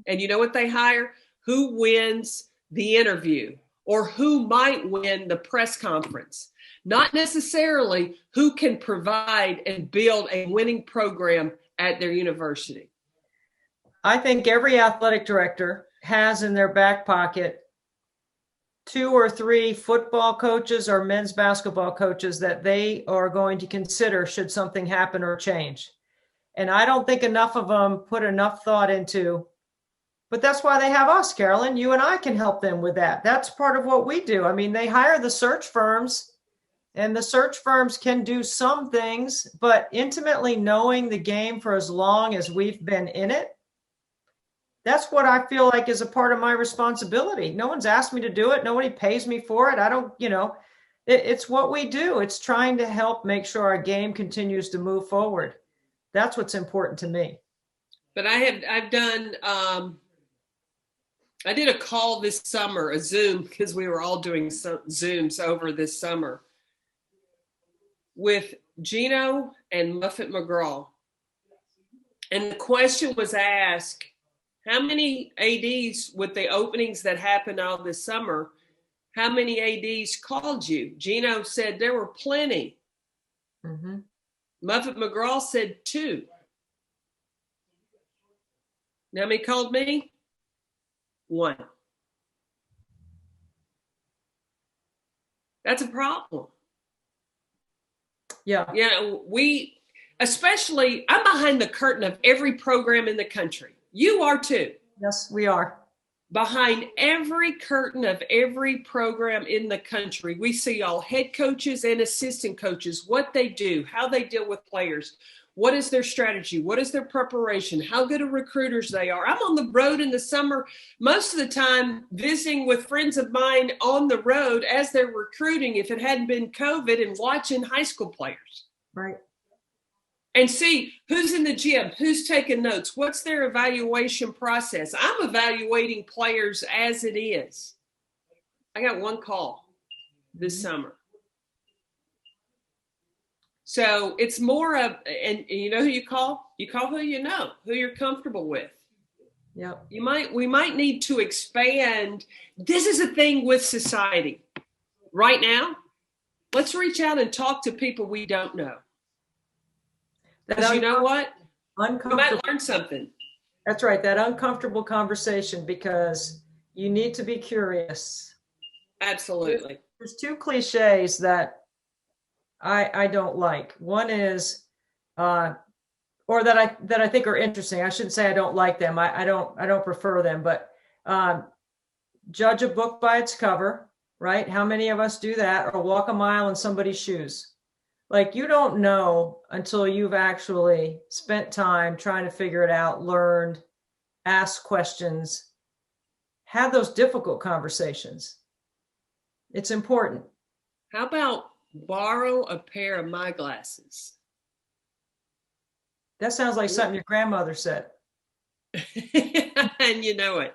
And you know what they hire? Who wins the interview or who might win the press conference. Not necessarily who can provide and build a winning program at their university. I think every athletic director has in their back pocket 2 or 3 football coaches or men's basketball coaches that they are going to consider should something happen or change. And I don't think enough of them put enough thought into, but that's why they have us, Carolyn. You and I can help them with that. That's part of what we do. I mean, they hire the search firms, and the search firms can do some things, but intimately knowing the game for as long as we've been in it, that's what I feel like is a part of my responsibility. No one's asked me to do it. Nobody pays me for it. I don't, it's what we do. It's trying to help make sure our game continues to move forward. That's what's important to me. But I've done, I did a call this summer, a Zoom, because we were all doing Zooms over this summer with Gino and Muffet McGraw. And the question was asked, how many ADs with the openings that happened all this summer, how many ADs called you? Gino said there were plenty. Mm-hmm. Muffet McGraw said 2. Now, how many called me? 1. That's a problem. Yeah. We, especially, I'm behind the curtain of every program in the country. You are too. Yes, we are. Behind every curtain of every program in the country, we see all head coaches and assistant coaches, what they do, how they deal with players, what is their strategy, what is their preparation, how good of recruiters they are. I'm on the road in the summer, most of the time visiting with friends of mine on the road as they're recruiting, if it hadn't been COVID, and watching high school players. Right. And see who's in the gym, who's taking notes, what's their evaluation process. I'm evaluating players as it is. I got 1 call this summer. So it's more of, and you know who you call? You call who you know, who you're comfortable with. Yeah. We might need to expand. This is a thing with society. Right now, let's reach out and talk to people we don't know. Because you know what? We might learn something. That's right. That uncomfortable conversation, because you need to be curious. Absolutely. There's 2 cliches that I don't like. One is, or that I think are interesting. I shouldn't say I don't like them. I don't prefer them, but judge a book by its cover, right? How many of us do that? Or walk a mile in somebody's shoes? Like, you don't know until you've actually spent time trying to figure it out, learned, asked questions, had those difficult conversations. It's important. How about borrow a pair of my glasses? That sounds like something your grandmother said. And you know it.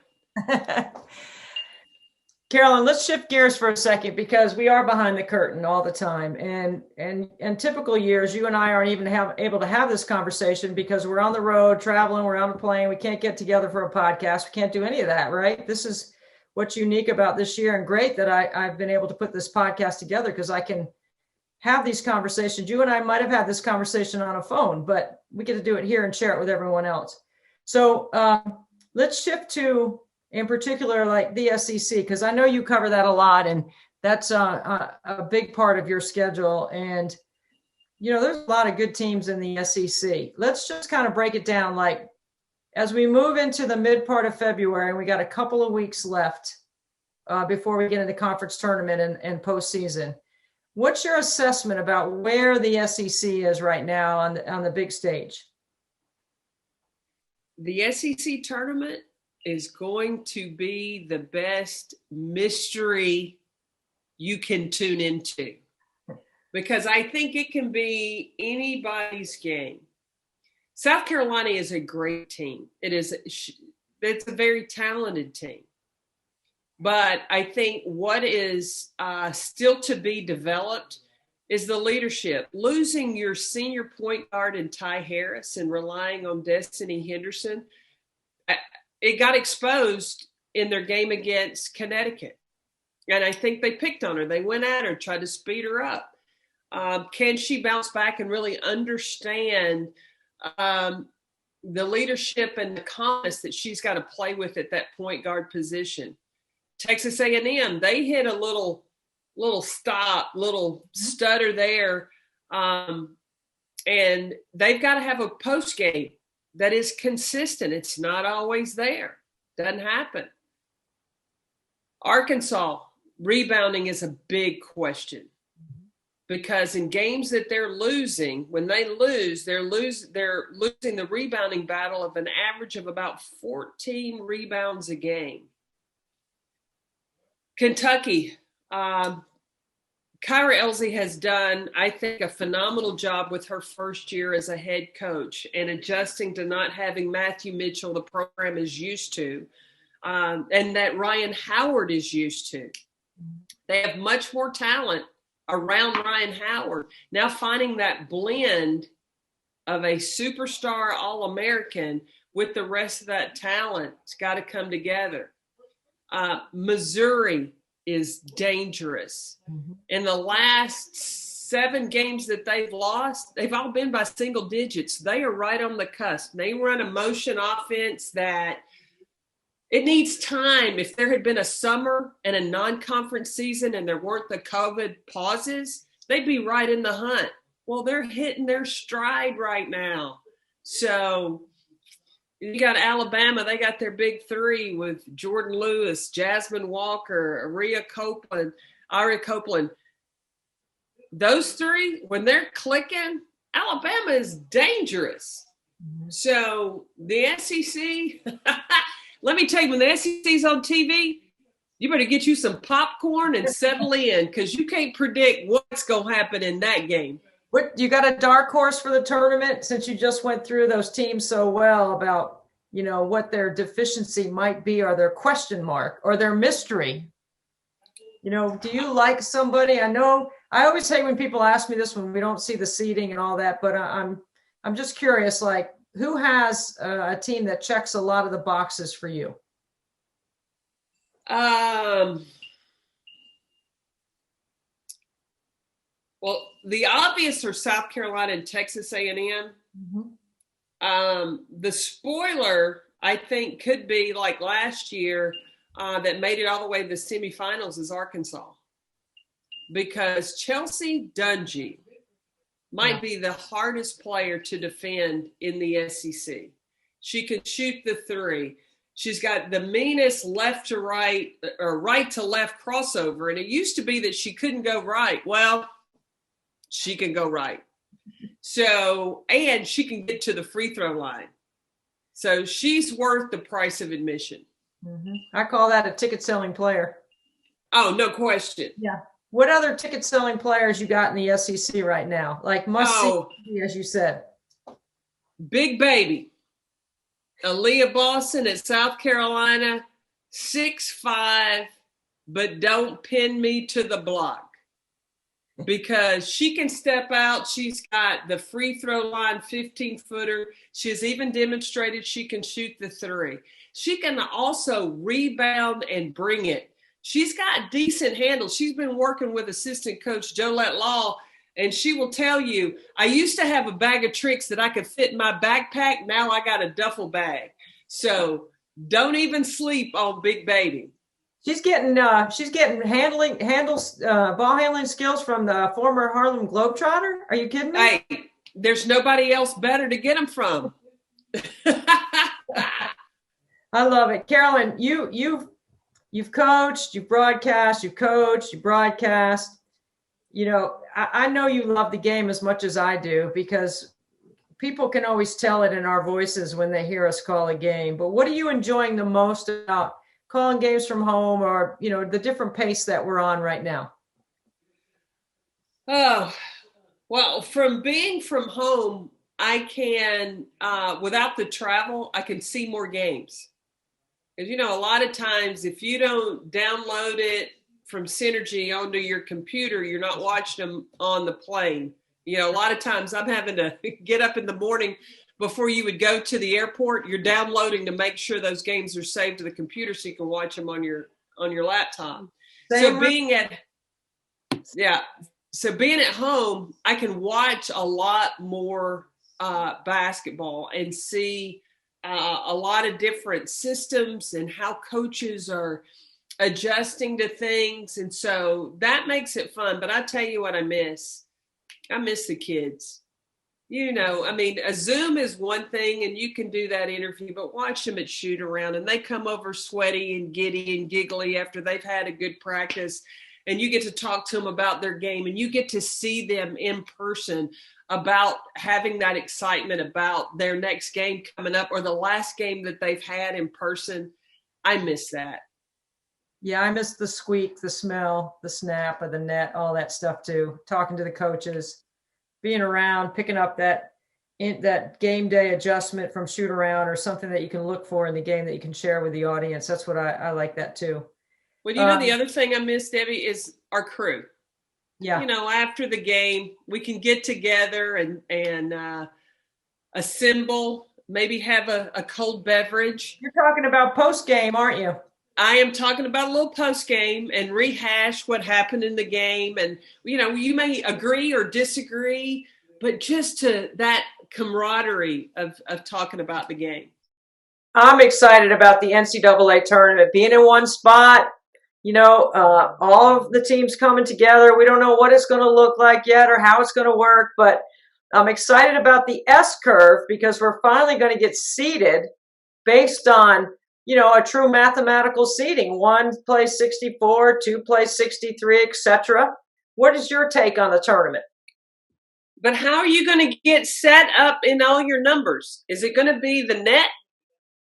Carolyn, let's shift gears for a second, because we are behind the curtain all the time. And in typical years, you and I aren't even able to have this conversation because we're on the road, traveling, we're on a plane. We can't get together for a podcast. We can't do any of that, right? This is what's unique about this year, and great that I've been able to put this podcast together, because I can have these conversations. You and I might have had this conversation on a phone, but we get to do it here and share it with everyone else. So let's shift to, in particular, like the SEC, because I know you cover that a lot, and that's a big part of your schedule. And, there's a lot of good teams in the SEC. Let's just kind of break it down. Like, as we move into the mid part of February, and we got a couple of weeks left before we get into conference tournament and postseason, what's your assessment about where the SEC is right now on the big stage? The SEC tournament is going to be the best mystery you can tune into, because I think it can be anybody's game. South Carolina is a great team. It is. it's a very talented team. But I think what is still to be developed is the leadership. Losing your senior point guard in Ty Harris and relying on Destiny Henderson, it got exposed in their game against Connecticut. And I think they picked on her. They went at her, tried to speed her up. Can she bounce back and really understand the leadership and the confidence that she's got to play with at that point guard position? Texas A&M, they hit a little stutter there, and they've got to have a post game that is consistent. It's not always there. Doesn't happen. Arkansas, rebounding is a big question, because in games that they're losing, when they lose, they're losing the rebounding battle of an average of about 14 rebounds a game. Kentucky, Kyra Elsie has done, I think, a phenomenal job with her first year as a head coach and adjusting to not having Matthew Mitchell, the program is used to, and that Ryan Howard is used to. They have much more talent around Ryan Howard. Now finding that blend of a superstar All-American with the rest of that talent, it's got to come together. Missouri is dangerous. Mm-hmm. In the last 7 games that they've lost, they've all been by single digits. They are right on the cusp. They run a motion offense that it needs time. If there had been a summer and a non-conference season and there weren't the COVID pauses, they'd be right in the hunt. Well, they're hitting their stride right now. So you got Alabama. They got their big 3 with Jordan Lewis, Jasmine Walker, Aria Copeland. Those 3, when they're clicking, Alabama is dangerous. So the SEC, let me tell you, when the SEC's on TV, you better get you some popcorn and settle in, because you can't predict what's going to happen in that game. What, you got a dark horse for the tournament, since you just went through those teams so well about, what their deficiency might be, or their question mark, or their mystery? Do you like somebody? I know I always hate when people ask me this when we don't see the seeding and all that, but I'm just curious, like, who has a team that checks a lot of the boxes for you? Well, the obvious are South Carolina and Texas A&M. Mm-hmm. The spoiler, I think, could be like last year, that made it all the way to the semifinals, is Arkansas. Because Chelsea Dungy might be the hardest player to defend in the SEC. She can shoot the 3. She's got the meanest left to right, or right to left crossover. And it used to be that she couldn't go right. Well, she can go right. So, and she can get to the free throw line. So she's worth the price of admission. Mm-hmm. I call that a ticket selling player. Oh, no question. Yeah. What other ticket selling players you got in the SEC right now? Like must see, as you said. Big Baby. Aaliyah Boston at South Carolina, 6'5", but don't pin me to the block. Because she can step out. She's got the free throw line 15-footer. She's even demonstrated she can shoot the 3. She can also rebound and bring it. She's got decent handles. She's been working with assistant coach Jolette Law, and she will tell you, I used to have a bag of tricks that I could fit in my backpack. Now I got a duffel bag. So don't even sleep on Big Baby. She's getting ball handling skills from the former Harlem Globetrotter. Are you kidding me? Hey, there's nobody else better to get them from. I love it. Carolyn, you've coached, you've broadcast, you've coached, you broadcast. I know you love the game as much as I do, because people can always tell it in our voices when they hear us call a game. But what are you enjoying the most about calling games from home, or, the different pace that we're on right now? Oh, well, from being from home, I can, without the travel, I can see more games. Because, a lot of times if you don't download it from Synergy onto your computer, you're not watching them on the plane. A lot of times I'm having to get up in the morning before you would go to the airport. You're downloading to make sure those games are saved to the computer so you can watch them on your laptop. So being at home, I can watch a lot more basketball and see a lot of different systems and how coaches are adjusting to things. And so that makes it fun. But I tell you what I miss the kids. A Zoom is one thing and you can do that interview, but watch them at shoot around and they come over sweaty and giddy and giggly after they've had a good practice, and you get to talk to them about their game and you get to see them in person about having that excitement about their next game coming up or the last game that they've had in person. I miss that. Yeah, I miss the squeak, the smell, the snap of the net, all that stuff too. Talking to the coaches, being around, picking up that game day adjustment from shoot around or something that you can look for in the game that you can share with the audience. That's what I like that too. Well, the other thing I miss, Debbie, is our crew. Yeah. After the game, we can get together and assemble, maybe have a cold beverage. You're talking about post game, aren't you? I am talking about a little post game and rehash what happened in the game. And, you may agree or disagree, but just to that camaraderie of talking about the game. I'm excited about the NCAA tournament being in one spot. All of the teams coming together. We don't know what it's going to look like yet or how it's going to work, but I'm excited about the S curve because we're finally going to get seeded based on, a true mathematical seeding. 1 plays 64, 2 plays 63, etc. What is your take on the tournament? But how are you going to get set up in all your numbers? Is it going to be the net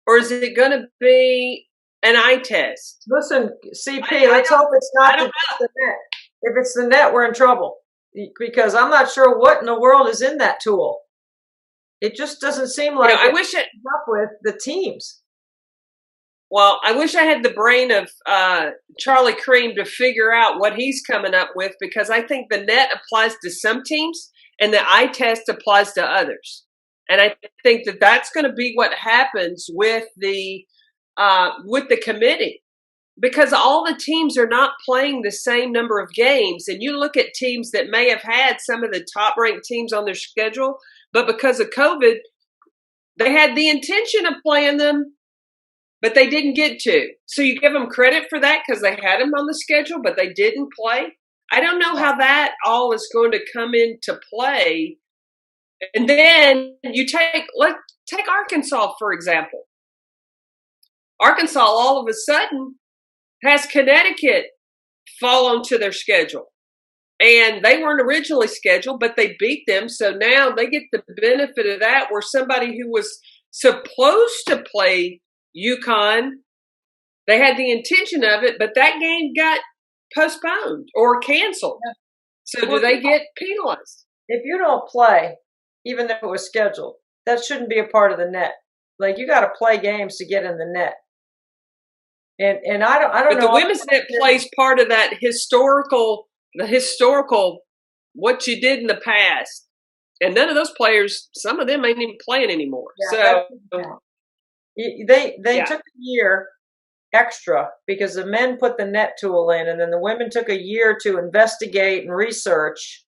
or is it going to be an eye test? Listen, CP, let's hope it's not the net. If it's the net, we're in trouble because I'm not sure what in the world is in that tool. It just doesn't seem like I wish it up with the teams. Well, I wish I had the brain of Charlie Cream to figure out what he's coming up with because I think the net applies to some teams and the eye test applies to others. And I think that that's going to be what happens with the committee because all the teams are not playing the same number of games. And you look at teams that may have had some of the top ranked teams on their schedule, but because of COVID, they had the intention of playing them, but they didn't get to. So you give them credit for that because they had them on the schedule, but they didn't play. I don't know how that all is going to come into play. And then you take Arkansas, for example. Arkansas all of a sudden has Connecticut fall onto their schedule. And they weren't originally scheduled, but they beat them. So now they get the benefit of that where somebody who was supposed to play UConn, they had the intention of it, but that game got postponed or canceled. Yeah. So do they get penalized? If you don't play, even if it was scheduled, that shouldn't be a part of the net. Like you got to play games to get in the net. And I don't know. But the women's net plays part of that historical what you did in the past. And none of those players, some of them ain't even playing anymore. Yeah, so they took a year extra because the men put the net tool in, and then the women took a year to investigate and research.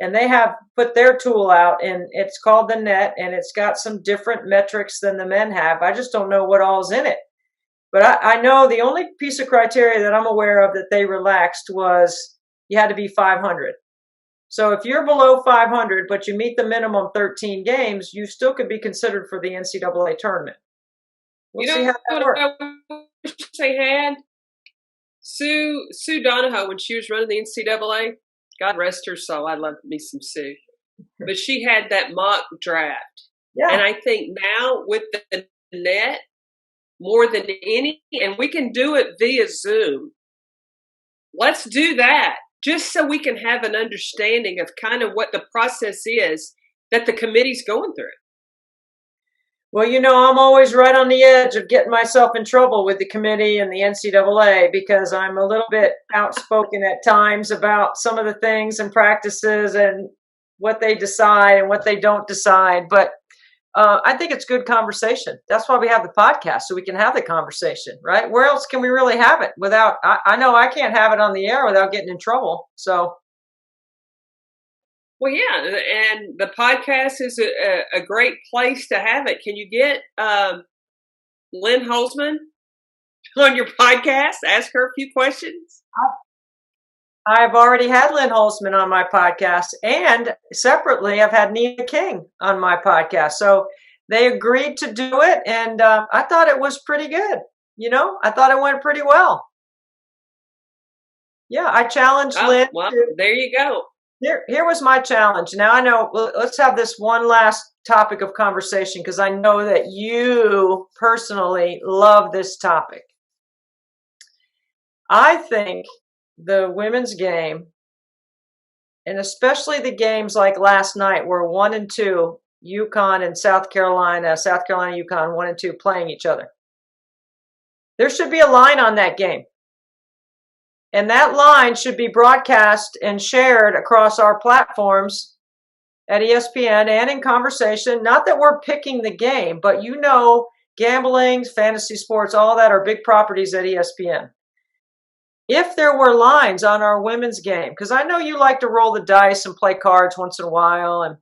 And they have put their tool out, and it's called the net, and it's got some different metrics than the men have. I just don't know what all's in it. But I know the only piece of criteria that I'm aware of that they relaxed was you had to be 500. So if you're below 500, but you meet the minimum 13 games, you still could be considered for the NCAA tournament. We'll see how that works. I wish they had Sue Donahoe when she was running the NCAA. God rest her soul. I love me some Sue. But she had that mock draft. Yeah. And I think now with the net, more than any, and we can do it via Zoom. Let's do that just so we can have an understanding of kind of what the process is that the committee's going through. Well, I'm always right on the edge of getting myself in trouble with the committee and the NCAA because I'm a little bit outspoken at times about some of the things and practices and what they decide and what they don't decide. But I think it's good conversation. That's why we have the podcast, so we can have the conversation, right? Where else can we really have it without, I know I can't have it on the air without getting in trouble. So. Well, yeah, and the podcast is a great place to have it. Can you get Lynn Holzman on your podcast? Ask her a few questions. I've already had Lynn Holzman on my podcast, and separately, I've had Nina King on my podcast. So they agreed to do it, and I thought it was pretty good. I thought it went pretty well. Yeah, I challenged Lynn. Well, there you go. Here was my challenge. Now I know, let's have this one last topic of conversation because I know that you personally love this topic. I think the women's game, and especially the games like last night where 1 and 2, UConn and South Carolina, UConn 1 and 2 playing each other. There should be a line on that game. And that line should be broadcast and shared across our platforms at ESPN and in conversation. Not that we're picking the game, but gambling, fantasy sports, all that are big properties at ESPN. If there were lines on our women's game, because I know you like to roll the dice and play cards once in a while. And,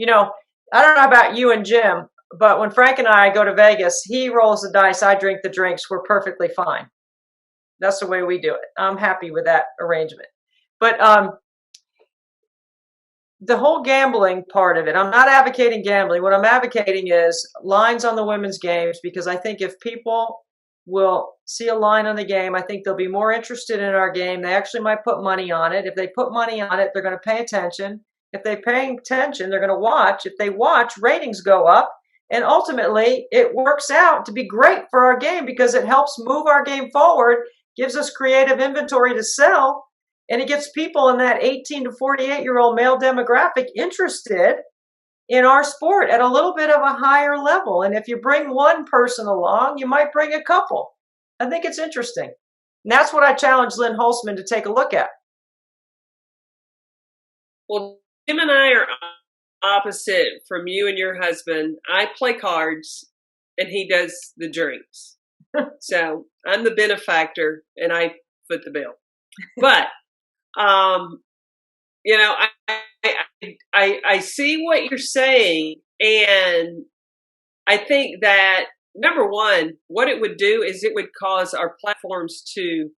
I don't know about you and Jim, but when Frank and I go to Vegas, he rolls the dice, I drink the drinks, we're perfectly fine. That's the way we do it. I'm happy with that arrangement. But the whole gambling part of it, I'm not advocating gambling. What I'm advocating is lines on the women's games, because I think if people will see a line on the game, I think they'll be more interested in our game. They actually might put money on it. If they put money on it, they're going to pay attention. If they're paying attention, they're going to watch. If they watch, ratings go up. And ultimately, it works out to be great for our game because it helps move our game forward, gives us creative inventory to sell, and it gets people in that 18 to 48-year-old male demographic interested in our sport at a little bit of a higher level. And if you bring one person along, you might bring a couple. I think it's interesting. And that's what I challenged Lynn Holzman to take a look at. Well, Jim and I are opposite from you and your husband. I play cards, and he does the drinks. So I'm the benefactor and I foot the bill. But, I see what you're saying. And I think that, number one, what it would do is it would cause our platforms to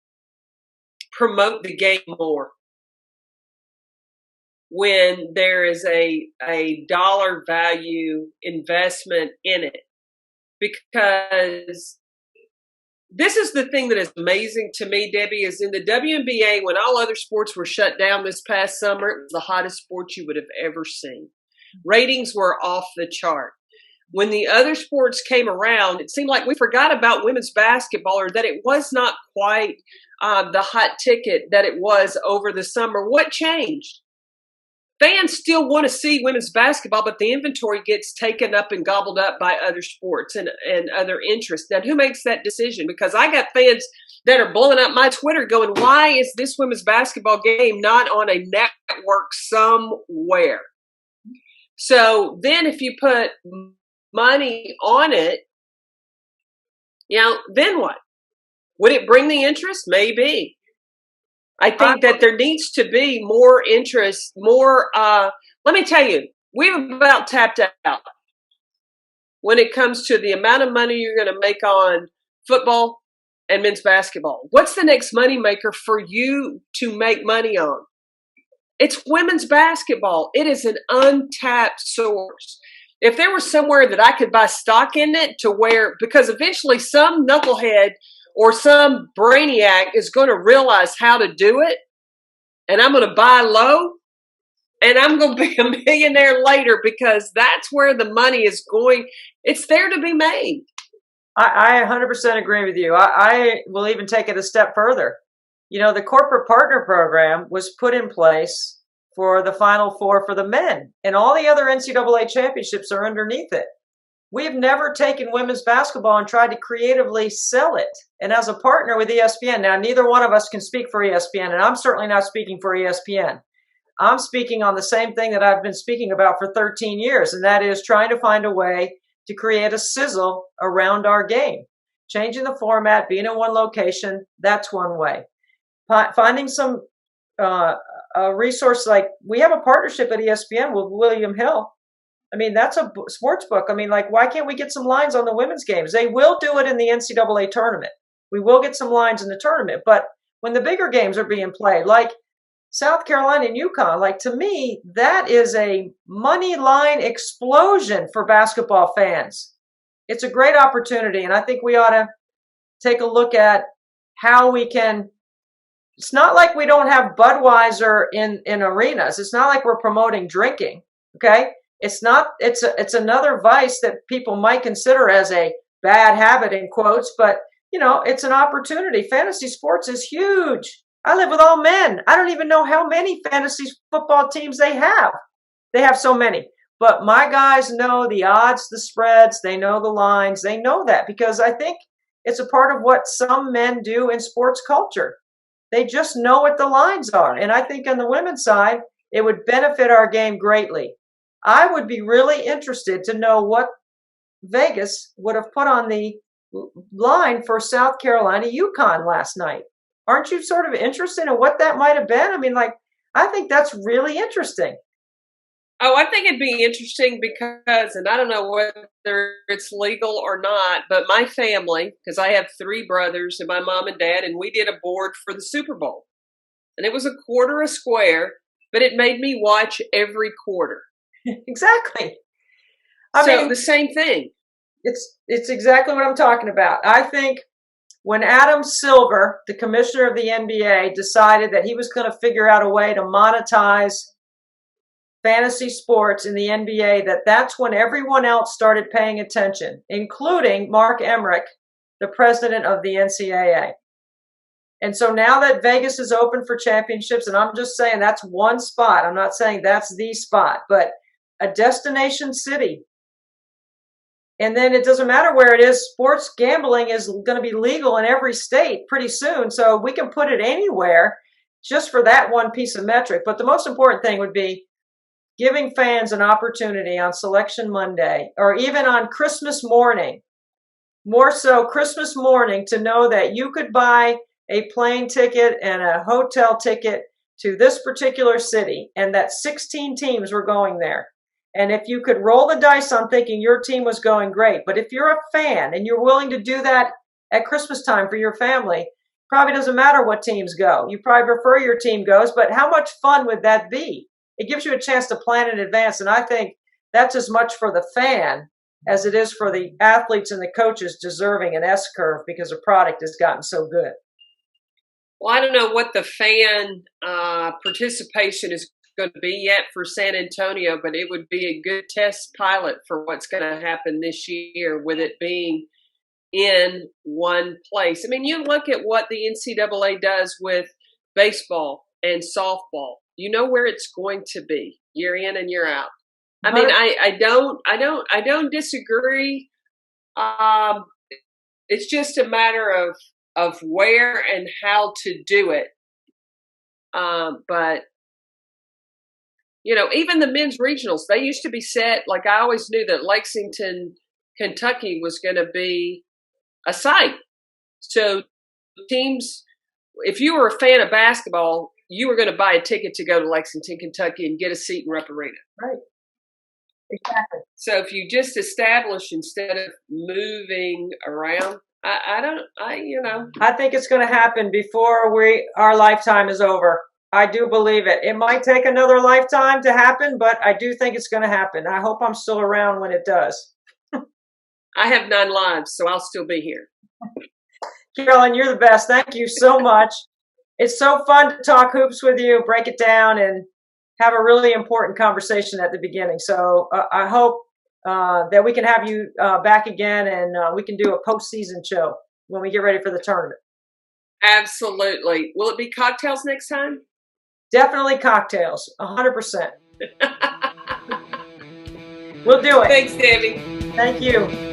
promote the game more when there is a dollar value investment in it. Because this is the thing that is amazing to me, Debbie, is in the WNBA, when all other sports were shut down this past summer, it was the hottest sport you would have ever seen. Ratings were off the chart. When the other sports came around, it seemed like we forgot about women's basketball, or that it was not quite the hot ticket that it was over the summer. What changed? Fans still want to see women's basketball, but the inventory gets taken up and gobbled up by other sports and other interests. Now, who makes that decision? Because I got fans that are blowing up my Twitter going, why is this women's basketball game not on a network somewhere? So then if you put money on it, then what? Would it bring the interest? Maybe. I think that there needs to be more interest, more, let me tell you, we've about tapped out when it comes to the amount of money you're going to make on football and men's basketball. What's the next money maker for you to make money on? It's women's basketball. It is an untapped source. If there was somewhere that I could buy stock in it to where, because eventually some knucklehead or some brainiac is going to realize how to do it, and I'm going to buy low, and I'm going to be a millionaire later, because that's where the money is going. It's there to be made. I 100% agree with you. I will even take it a step further. The corporate partner program was put in place for the Final Four for the men, and all the other NCAA championships are underneath it. we've never taken women's basketball and tried to creatively sell it. And as a partner with ESPN, now neither one of us can speak for ESPN, and I'm certainly not speaking for ESPN. I'm speaking on the same thing that I've been speaking about for 13 years, and that is trying to find a way to create a sizzle around our game. Changing the format, being in one location, that's one way. Finding some a resource, like we have a partnership at ESPN with William Hill. I mean, that's a sports book. I mean, like, why can't we get some lines on the women's games? They will do it in the NCAA tournament. We will get some lines in the tournament. But when the bigger games are being played, like South Carolina and UConn, like, to me, that is a money line explosion for basketball fans. It's a great opportunity. And I think we ought to take a look at how we can. It's not like we don't have Budweiser in arenas. It's not like we're promoting drinking. Okay. It's not, it's another vice that people might consider as a bad habit in quotes, but you know, it's an opportunity. Fantasy sports is huge. I live with all men. I don't even know how many fantasy football teams they have. They have so many, but my guys know the odds, the spreads, they know the lines. They know that because I think it's a part of what some men do in sports culture. They just know what the lines are. And I think on the women's side, it would benefit our game greatly. I would be really interested to know what Vegas would have put on the line for South Carolina UConn last night. Aren't you sort of interested in what that might have been? I mean, like, I think that's really interesting. Oh, I think it'd be interesting because, and I don't know whether it's legal or not, but my family, because I have 3 brothers and my mom and dad, and we did a board for the Super Bowl. And it was a quarter a square, but it made me watch every quarter. Exactly. I mean, the same thing. It's exactly what I'm talking about. I think when Adam Silver, the commissioner of the NBA, decided that he was going to figure out a way to monetize fantasy sports in the NBA, that's when everyone else started paying attention, including Mark Emmerick, the president of the NCAA. And so now that Vegas is open for championships, and I'm just saying that's one spot. I'm not saying that's the spot, but a destination city. And then it doesn't matter where it is. Sports gambling is going to be legal in every state pretty soon. So we can put it anywhere just for that one piece of metric. But the most important thing would be giving fans an opportunity on Selection Monday or even on Christmas morning, more so Christmas morning, to know that you could buy a plane ticket and a hotel ticket to this particular city and that 16 teams were going there. And if you could roll the dice on thinking your team was going great, but if you're a fan and you're willing to do that at Christmas time for your family, probably doesn't matter what teams go. You probably prefer your team goes, but how much fun would that be? It gives you a chance to plan in advance. And I think that's as much for the fan as it is for the athletes and the coaches deserving an S-curve because the product has gotten so good. Well, I don't know what the fan participation is going to be yet for San Antonio, but it would be a good test pilot for what's going to happen this year with it being in one place. I mean, you look at what the NCAA does with baseball and softball. You know where it's going to be. You're in and you're out. I mean, I don't disagree. It's just a matter of where and how to do it. But you know, even the men's regionals, they used to be set. Like, I always knew that Lexington, Kentucky was going to be a site. So teams, if you were a fan of basketball, you were going to buy a ticket to go to Lexington, Kentucky and get a seat in Rupp Arena. Right. Exactly. So if you just establish instead of moving around, I think it's going to happen before our lifetime is over. I do believe it. It might take another lifetime to happen, but I do think it's going to happen. I hope I'm still around when it does. I have 9 lives, so I'll still be here. Carolyn, you're the best. Thank you so much. It's so fun to talk hoops with you, break it down, and have a really important conversation at the beginning. So I hope that we can have you back again, and we can do a postseason show when we get ready for the tournament. Absolutely. Will it be cocktails next time? Definitely cocktails, 100%. We'll do it. Thanks, Debbie. Thank you.